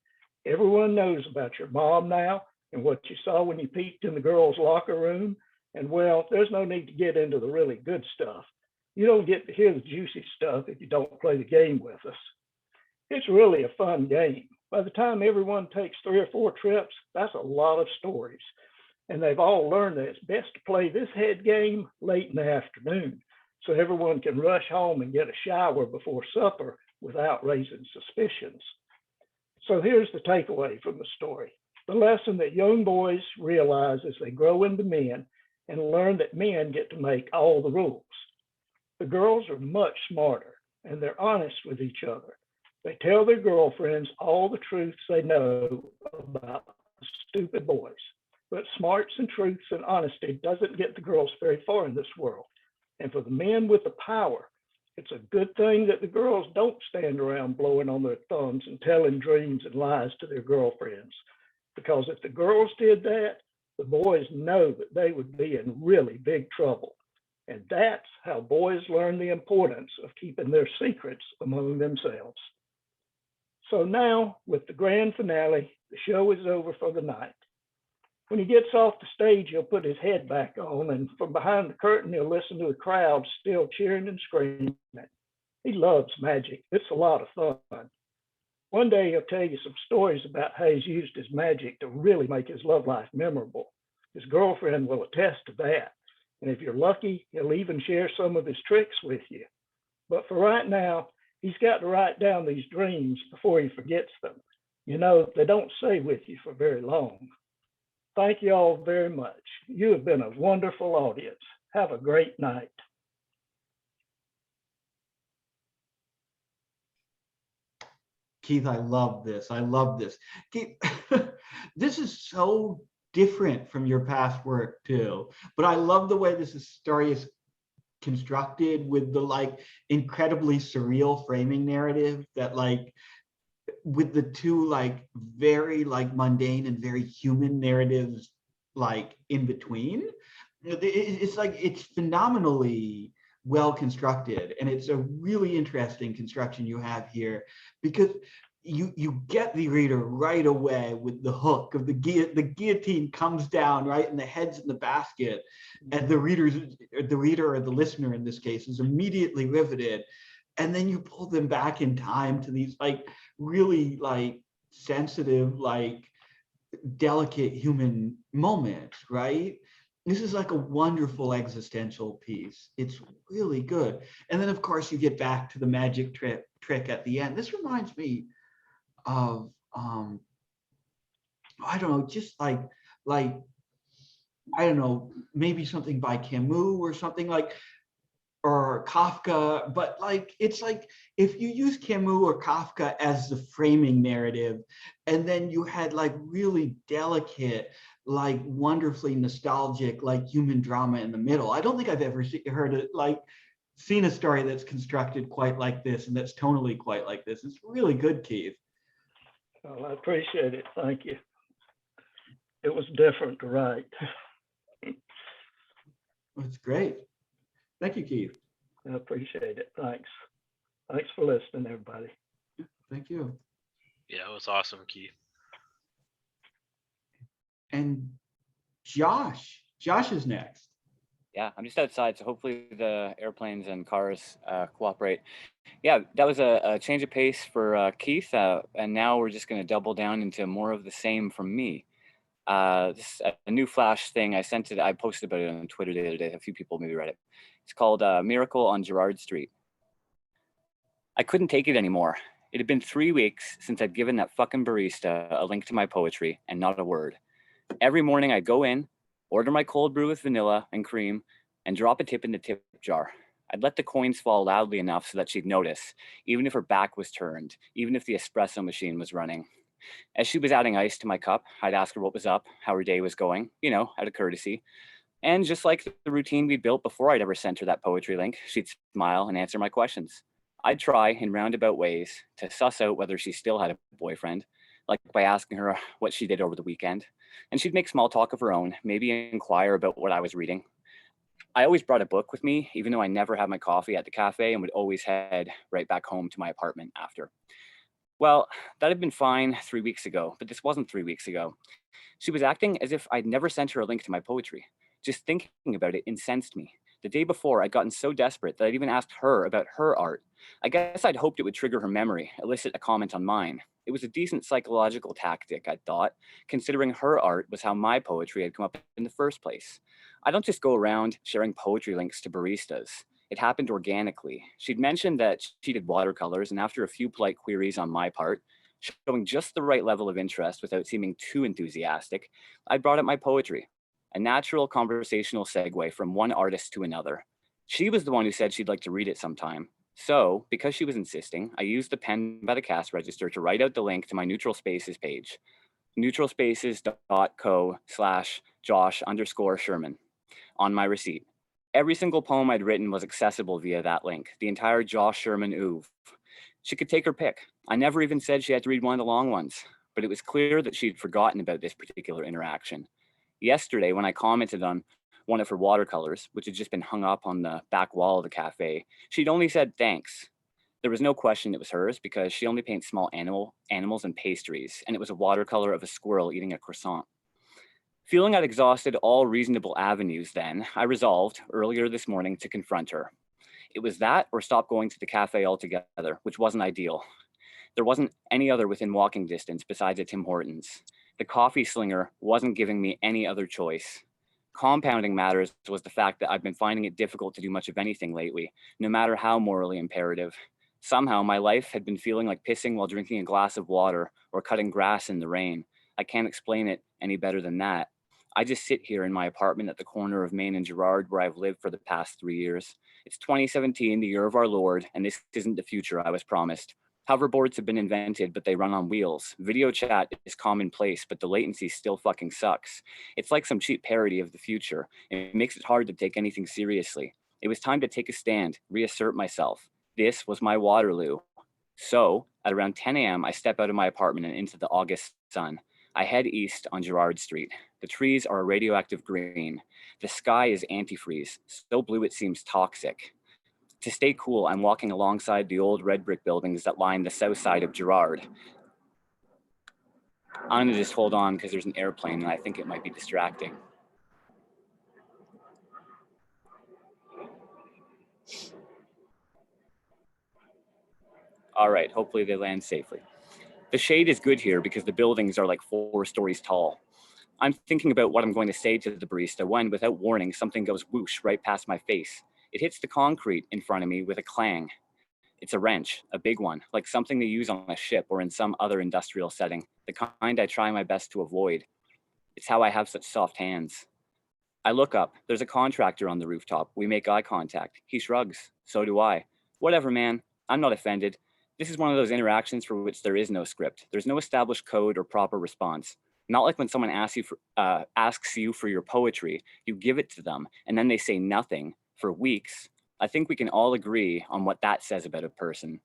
Everyone knows about your mom now and what you saw when you peeked in the girls' locker room. And well, there's no need to get into the really good stuff. You don't get to hear the juicy stuff if you don't play the game with us. It's really a fun game. By the time everyone takes 3 or 4 trips, that's a lot of stories. And they've all learned that it's best to play this head game late in the afternoon, so everyone can rush home and get a shower before supper without raising suspicions. So here's the takeaway from the story. The lesson that young boys realize as they grow into men and learn that men get to make all the rules. The girls are much smarter and they're honest with each other. They tell their girlfriends all the truths they know about the stupid boys. But smarts and truths and honesty doesn't get the girls very far in this world. And for the men with the power, it's a good thing that the girls don't stand around blowing on their thumbs and telling dreams and lies to their girlfriends. Because if the girls did that, the boys know that they would be in really big trouble. And that's how boys learn the importance of keeping their secrets among themselves. So now, with the grand finale, the show is over for the night. When he gets off the stage, he'll put his head back on, and from behind the curtain, he'll listen to the crowd still cheering and screaming. He loves magic. It's a lot of fun. One day, he'll tell you some stories about how he's used his magic to really make his love life memorable. His girlfriend will attest to that. And if you're lucky, he'll even share some of his tricks with you. But for right now, he's got to write down these dreams before he forgets them. You know, they don't stay with you for very long. Thank you all very much. You have been a wonderful audience. Have a great night. Keith, I love this. I love this. Keith, this is so different from your past work too, but I love the way story is constructed with the like incredibly surreal framing narrative that like with the two like very like mundane and very human narratives like in between. It's like it's phenomenally well constructed, and it's a really interesting construction you have here because you get the reader right away with the hook of the guillotine comes down right and the head's in the basket, and the reader or the listener in this case is immediately riveted, and then you pull them back in time to these like really like sensitive like delicate human moments, right? This is like a wonderful existential piece. It's really good. And then of course you get back to the magic trick at the end. This reminds me of I don't know, just like I don't know, maybe something by Camus or something like, or Kafka, but like it's like if you use Camus or Kafka as the framing narrative, and then you had like really delicate, like wonderfully nostalgic, like human drama in the middle. I don't think I've ever heard it like seen a story that's constructed quite like this and that's tonally quite like this. It's really good, Keith. Well, I appreciate it. Thank you. It was different to write. It's great. Thank you, Keith. I appreciate it. Thanks. Thanks for listening, everybody. Thank you. Yeah, it was awesome, Keith. And Josh is next. Yeah, I'm just outside, so hopefully the airplanes and cars cooperate. Yeah, that was a change of pace for Keith, and now we're just going to double down into more of the same from me. This is a new flash thing. I posted about it on Twitter the other day. A few people maybe read it. It's called Miracle on Girard Street. I couldn't take it anymore. It had been 3 weeks since I'd given that fucking barista a link to my poetry and not a word. Every morning I'd go in, order my cold brew with vanilla and cream, and drop a tip in the tip jar. I'd let the coins fall loudly enough so that she'd notice, even if her back was turned, even if the espresso machine was running. As she was adding ice to my cup, I'd ask her what was up, how her day was going, out of courtesy. And just like the routine we'd built before I'd ever sent her that poetry link, she'd smile and answer my questions. I'd try in roundabout ways to suss out whether she still had a boyfriend, like by asking her what she did over the weekend. And she'd make small talk of her own, maybe inquire about what I was reading. I always brought a book with me, even though I never had my coffee at the cafe, and would always head right back home to my apartment after. Well, that had been fine 3 weeks ago, but this wasn't 3 weeks ago. She was acting as if I'd never sent her a link to my poetry. Just thinking about it incensed me. The day before, I'd gotten so desperate that I'd even asked her about her art. I guess I'd hoped it would trigger her memory, elicit a comment on mine. It was a decent psychological tactic, I thought, considering her art was how my poetry had come up in the first place. I don't just go around sharing poetry links to baristas. It happened organically. She'd mentioned that she did watercolors, and after a few polite queries on my part, showing just the right level of interest without seeming too enthusiastic, I brought up my poetry, a natural conversational segue from one artist to another. She was the one who said she'd like to read it sometime. So, because she was insisting, I used the pen by the cash register to write out the link to my Neutral Spaces page, neutralspaces.co/Josh_Sherman, on my receipt. Every single poem I'd written was accessible via that link, the entire Josh Sherman oeuvre. She could take her pick. I never even said she had to read one of the long ones, but it was clear that she'd forgotten about this particular interaction. Yesterday, when I commented on one of her watercolors, which had just been hung up on the back wall of the cafe, she'd only said thanks. There was no question it was hers because she only paints small animals and pastries, and it was a watercolor of a squirrel eating a croissant. Feeling I'd exhausted all reasonable avenues then, I resolved earlier this morning to confront her. It was that or stop going to the cafe altogether, which wasn't ideal. There wasn't any other within walking distance besides a Tim Hortons. The coffee slinger wasn't giving me any other choice. Compounding matters was the fact that I've been finding it difficult to do much of anything lately, no matter how morally imperative. Somehow my life had been feeling like pissing while drinking a glass of water or cutting grass in the rain. I can't explain it any better than that. I just sit here in my apartment at the corner of Main and Girard where I've lived for the past 3 years. It's 2017, the year of our Lord, and this isn't the future I was promised. Hoverboards have been invented, but they run on wheels. Video chat is commonplace, but the latency still fucking sucks. It's like some cheap parody of the future. It makes it hard to take anything seriously. It was time to take a stand, reassert myself. This was my Waterloo. So, at around 10 a.m., I step out of my apartment and into the August sun. I head east on Girard Street. The trees are a radioactive green. The sky is antifreeze, so blue it seems toxic. To stay cool, I'm walking alongside the old red brick buildings that line the south side of Girard. I'm gonna just hold on because there's an airplane and I think it might be distracting. All right, hopefully they land safely. The shade is good here because the buildings are like 4 stories tall. I'm thinking about what I'm going to say to the barista when, without warning, something goes whoosh right past my face. It hits the concrete in front of me with a clang. It's a wrench, a big one, like something they use on a ship or in some other industrial setting, the kind I try my best to avoid. It's how I have such soft hands. I look up. There's a contractor on the rooftop. We make eye contact. He shrugs. So do I. Whatever, man. I'm not offended. This is one of those interactions for which there is no script. There's no established code or proper response. Not like when someone asks you for your poetry, you give it to them, and then they say nothing for weeks. I think we can all agree on what that says about a person.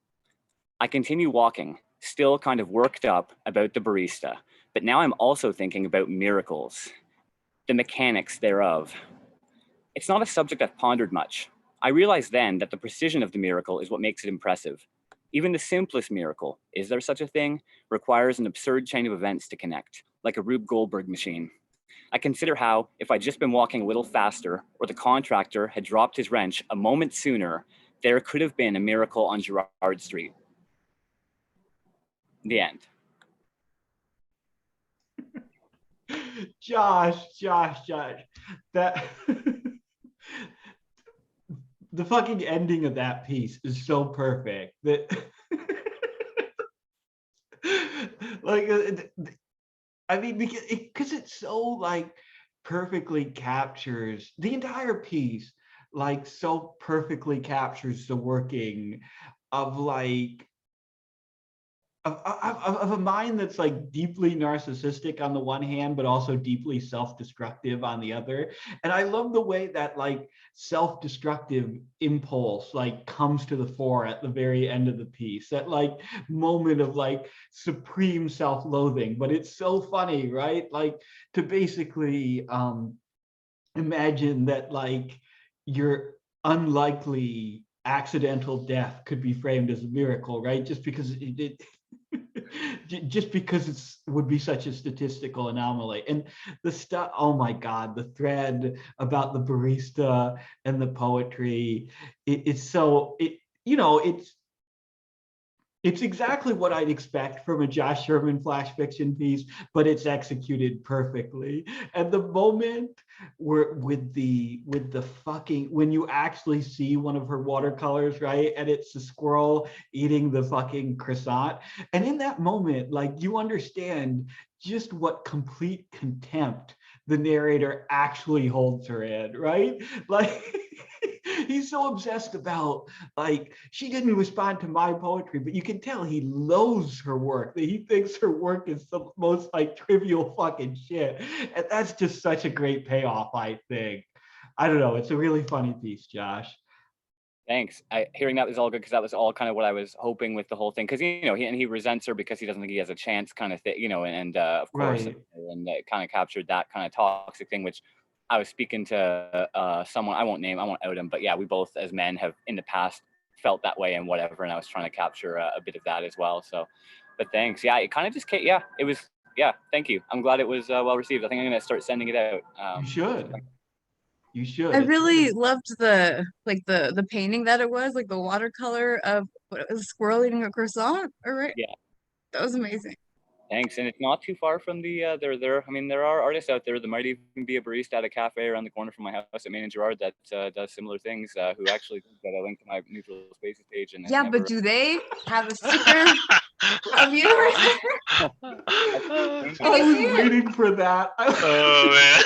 I continue walking, still kind of worked up about the barista, but now I'm also thinking about miracles, the mechanics thereof. It's not a subject I've pondered much. I realized then that the precision of the miracle is what makes it impressive. Even the simplest miracle, is there such a thing, requires an absurd chain of events to connect, like a Rube Goldberg machine. I consider how, if I'd just been walking a little faster, or the contractor had dropped his wrench a moment sooner, there could have been a miracle on Girard Street. The end. Josh, that the fucking ending of that piece is so perfect that like I mean because it's so like perfectly captures the entire piece, like so perfectly captures the working of like of a mind that's like deeply narcissistic on the one hand, but also deeply self-destructive on the other. And I love the way that like self-destructive impulse like comes to the fore at the very end of the piece. That like moment of like supreme self-loathing, but it's so funny, right? Like to basically imagine that like your unlikely accidental death could be framed as a miracle, right? Just because just because it's would be such a statistical anomaly. And the stuff, oh my God, the thread about the barista and the poetry, it's so, it's exactly what I'd expect from a Josh Sherman flash fiction piece, but it's executed perfectly. And the moment where with the fucking, when you actually see one of her watercolors, right? And it's the squirrel eating the fucking croissant. And in that moment, like you understand just what complete contempt the narrator actually holds her in, right? Like he's so obsessed about like she didn't respond to my poetry, but you can tell he loathes her work, that he thinks her work is the most like trivial fucking shit. And that's just such a great payoff, I think. I don't know, it's a really funny piece, Josh. Thanks. Hearing that was all good because that was all kind of what I was hoping with the whole thing. Because he resents her because he doesn't think he has a chance, kind of thing. And of course, Right. and it kind of captured that kind of toxic thing, which I was speaking to someone I won't out him, but yeah, we both as men have in the past felt that way and whatever, and I was trying to capture a bit of that as well. So, but thanks. Yeah, it kind of just came. Yeah, it was. Yeah, thank you. I'm glad it was well received. I think I'm gonna start sending it out. You should. You should. I It's really loved the the painting that it was, like the watercolor of what it was, a squirrel eating a croissant. All right. Yeah. That was amazing. Thanks, and it's not too far from the there. I mean, there are artists out there that might even be a barista at a cafe around the corner from my house at Main and Girard that does similar things. Who actually got a link to my neutral spaces page and has Yeah, never... but do they have a sticker of you right there? I Can I was see it? waiting for that. Oh man.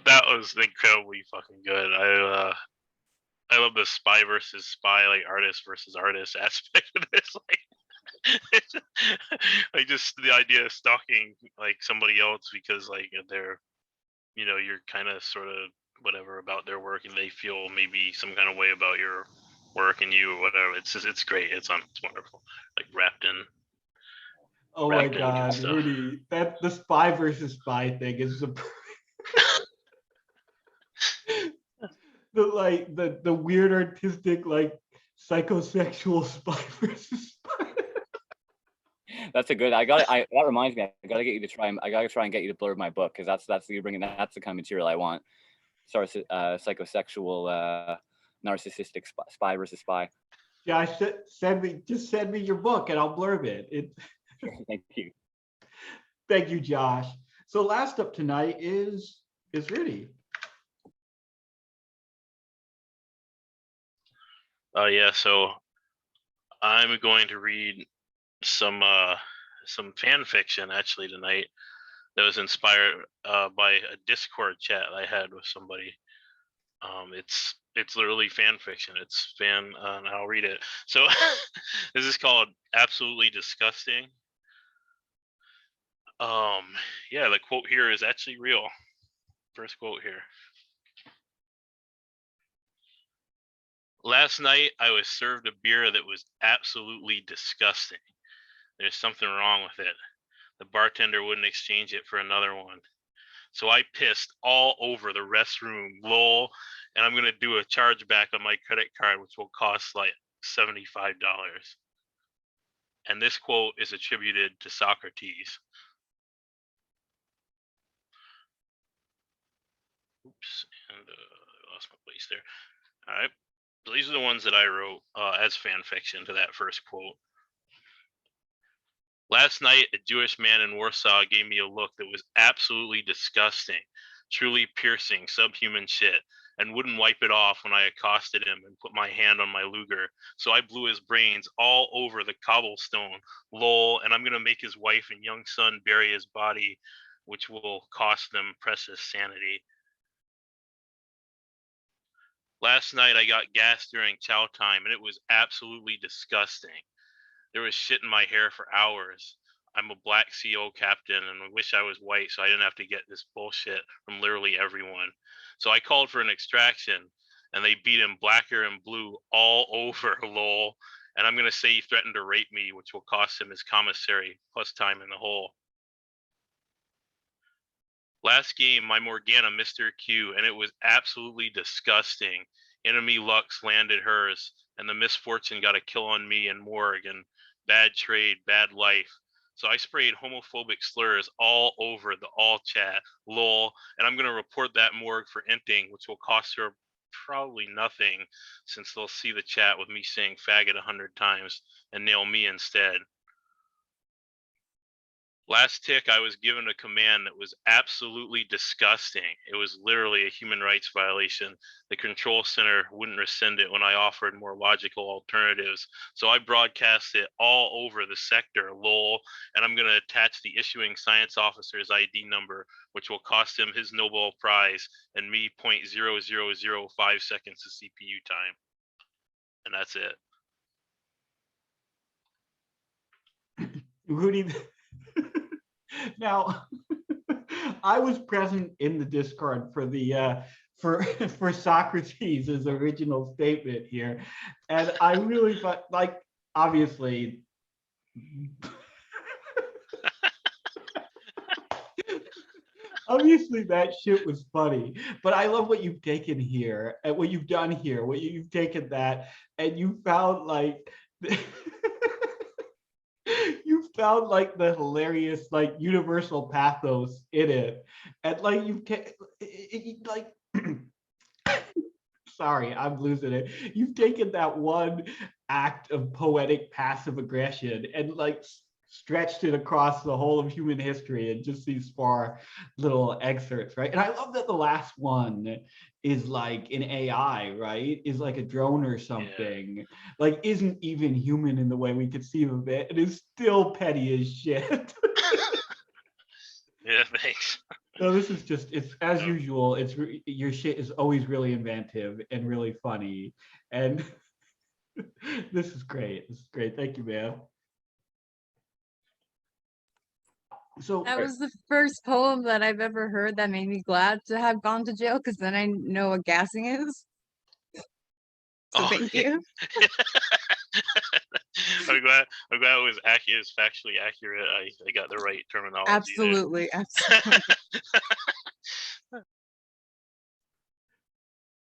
That was incredibly fucking good. I love the spy versus spy, like artist versus artist aspect of this. Like just the idea of stalking like somebody else because like they're, you're kind of sort of whatever about their work and they feel maybe some kind of way about your work and you or whatever. It's just, it's great. It's wonderful. Like wrapped in. Oh my wrapped in good God, stuff. Rudy, that the spy versus spy thing is the weird artistic like psychosexual spy versus spy. That's a good. That reminds me. I gotta get you to try. I gotta try and get you to blurb my book because that's you bringing. That's the kind of material I want. Sorry, psychosexual, narcissistic spy versus spy. Josh, send me your book and I'll blurb it. Thank you. Thank you, Josh. So last up tonight is Rudy. Yeah, so I'm going to read some fan fiction actually tonight that was inspired by a Discord chat I had with somebody. It's literally fan fiction. It's fan, and I'll read it. So this is called Absolutely Disgusting. Yeah, the quote here is actually real. First quote here. Last night I was served a beer that was absolutely disgusting. There's something wrong with it. The bartender wouldn't exchange it for another one. So I pissed all over the restroom, lol, and I'm gonna do a chargeback on my credit card, which will cost like $75. And this quote is attributed to Socrates. Oops, and I lost my place there. All right, so these are the ones that I wrote as fan fiction to that first quote. Last night, a Jewish man in Warsaw gave me a look that was absolutely disgusting, truly piercing, subhuman shit, and wouldn't wipe it off when I accosted him and put my hand on my Luger. So I blew his brains all over the cobblestone, lol, and I'm gonna make his wife and young son bury his body, which will cost them precious sanity. Last night, I got gas during chow time, and it was absolutely disgusting. There was shit in my hair for hours. I'm a black CO captain and I wish I was white so I didn't have to get this bullshit from literally everyone. So I called for an extraction and they beat him blacker and blue all over, lol. And I'm gonna say he threatened to rape me, which will cost him his commissary plus time in the hole. Last game, my Morgana Mr. Q, and it was absolutely disgusting. Enemy Lux landed hers, and the misfortune got a kill on me and Morg, and bad trade, bad life. So I sprayed homophobic slurs all over the all chat, lol, and I'm gonna report that Morg for inting, which will cost her probably nothing, since they'll see the chat with me saying faggot 100 times and nail me instead. Last tick, I was given a command that was absolutely disgusting. It was literally a human rights violation. The control center wouldn't rescind it when I offered more logical alternatives. So I broadcast it all over the sector, lol, and I'm gonna attach the issuing science officer's ID number, which will cost him his Nobel Prize and me 0.0005 seconds of CPU time. And that's it. Rudy, now I was present in the Discord for the for Socrates' original statement here, and I really thought, like, obviously obviously that shit was funny, but I love what you've taken here and what you've done here, what you've taken that and you found like you found like the hilarious like universal pathos in it, and like like sorry, I'm losing it. You've taken that one act of poetic passive aggression and like stretched it across the whole of human history in just these 4 little excerpts, right? And I love that the last one is like an AI, right? Is like a drone or something, like isn't even human in the way we conceive of it. It is still petty as shit. Yeah, thanks. So this is just, it's as usual, it's your shit is always really inventive and really funny. And this is great. This is great. Thank you, man. So That was the first poem that I've ever heard that made me glad to have gone to jail, because then I know what gassing is. So thank you. I'm glad it was accurate. It's factually accurate. I got the right terminology. Absolutely, absolutely.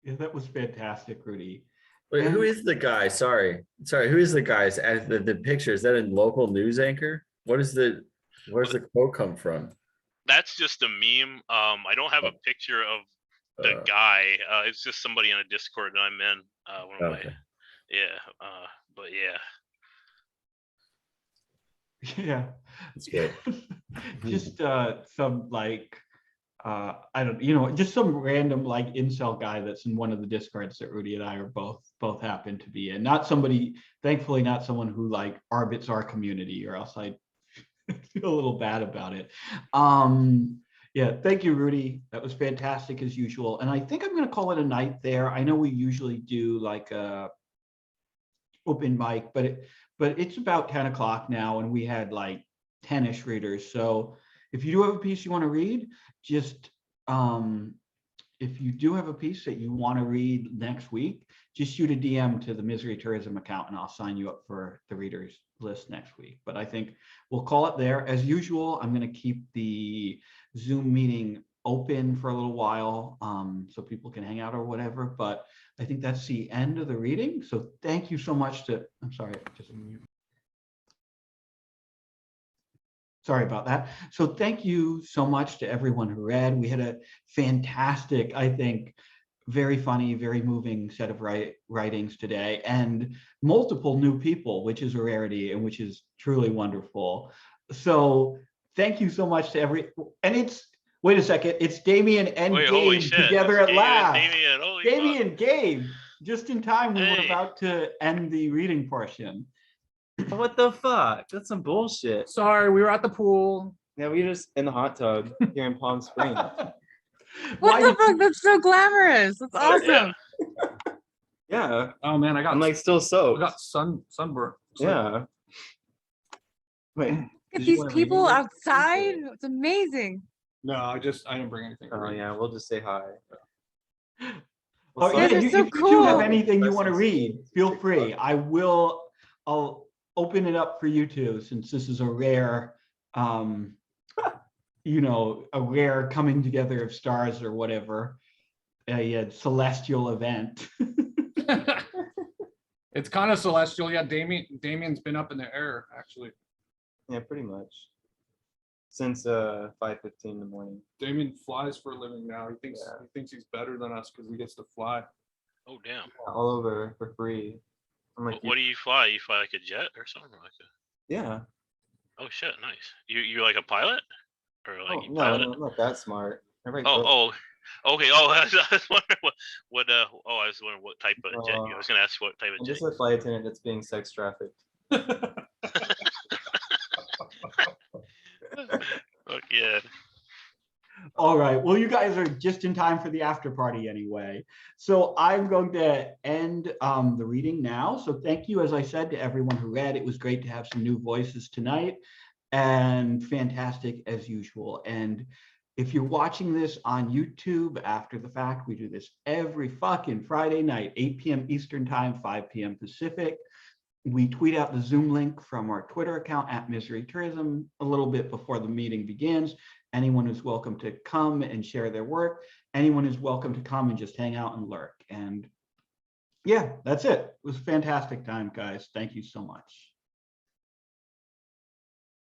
Yeah, that was fantastic, Rudy. Wait, who is the guy? Sorry, who is the guy? The picture, is that a local news anchor? Where's the quote come from? That's just a meme. I don't have a picture of the guy. It's just somebody in a Discord that I'm in. Okay. But yeah. Yeah. That's good. Just some like I don't, just some random like incel guy that's in one of the Discords that Rudy and I are both happen to be in. Not somebody, thankfully not someone who like arbits our community, or else I feel a little bad about it. Yeah, thank you, Rudy. That was fantastic as usual. And I think I'm gonna call it a night there. I know we usually do like a open mic, but it's about 10 o'clock now and we had like 10-ish readers. So if you do have a piece you want to read, just if you do have a piece that you want to read next week, just shoot a DM to the Misery Tourism account and I'll sign you up for the readers list next week. But I think we'll call it there. As usual, I'm going to keep the Zoom meeting open for a little while so people can hang out or whatever. But I think that's the end of the reading. So thank you so much to, I'm sorry, sorry about that. So thank you so much to everyone who read. We had a fantastic, I think, very funny, very moving set of writings today, and multiple new people, which is a rarity and which is truly wonderful. So thank you so much to and it's, wait a second, it's Damien and holy Gabe shit, together it's at Damien, last. Damien, holy fuck. Damien and Gabe, just in time, we were Hey. about to end the reading portion. What the fuck? That's some bullshit. Sorry, we were at the pool. Yeah, we were just in the hot tub here in Palm Springs. What the fuck? That's so glamorous. That's awesome. Yeah. Oh man, I got I'm like still I soaked. got sunburn. Yeah. Wait. Look at did you these wanna read people it? outside. It's amazing. No, I didn't bring anything. to Oh read. yeah, we'll just say hi. Oh, You guys yeah, are you, so if you two have cool. anything you want to read, feel free. I'll open it up for you two, since this is a rare, you know, a rare coming together of stars or whatever, a celestial event. It's kind of celestial. Yeah, Damien's been up in the air actually. Yeah, pretty much. Since 5:15 in the morning. Damien flies for a living now. He thinks he's better than us because he gets to fly. Oh damn. All over for free. I'm like, What do you fly? You fly like a jet or something like that? yeah. Oh shit, nice. You're like a pilot? Or like Oh, you no, pilot? I'm not that smart. Okay. Okay. Oh, I was wondering what I was wondering what type of jet. I was gonna ask what type of I'm jet. just a flight attendant that's being sex trafficked. Fuck yeah. All right. Well, you guys are just in time for the after party anyway. So I'm going to end the reading now. So thank you, as I said, to everyone who read. It was great to have some new voices tonight and fantastic as usual. And if you're watching this on YouTube after the fact, we do this every fucking Friday night, 8 p.m. Eastern time, 5 p.m. Pacific. We tweet out the Zoom link from our Twitter account at Misery Tourism a little bit before the meeting begins. Anyone is welcome to come and share their work. Anyone is welcome to come and just hang out and lurk. And yeah, that's it. It was a fantastic time, guys. Thank you so much.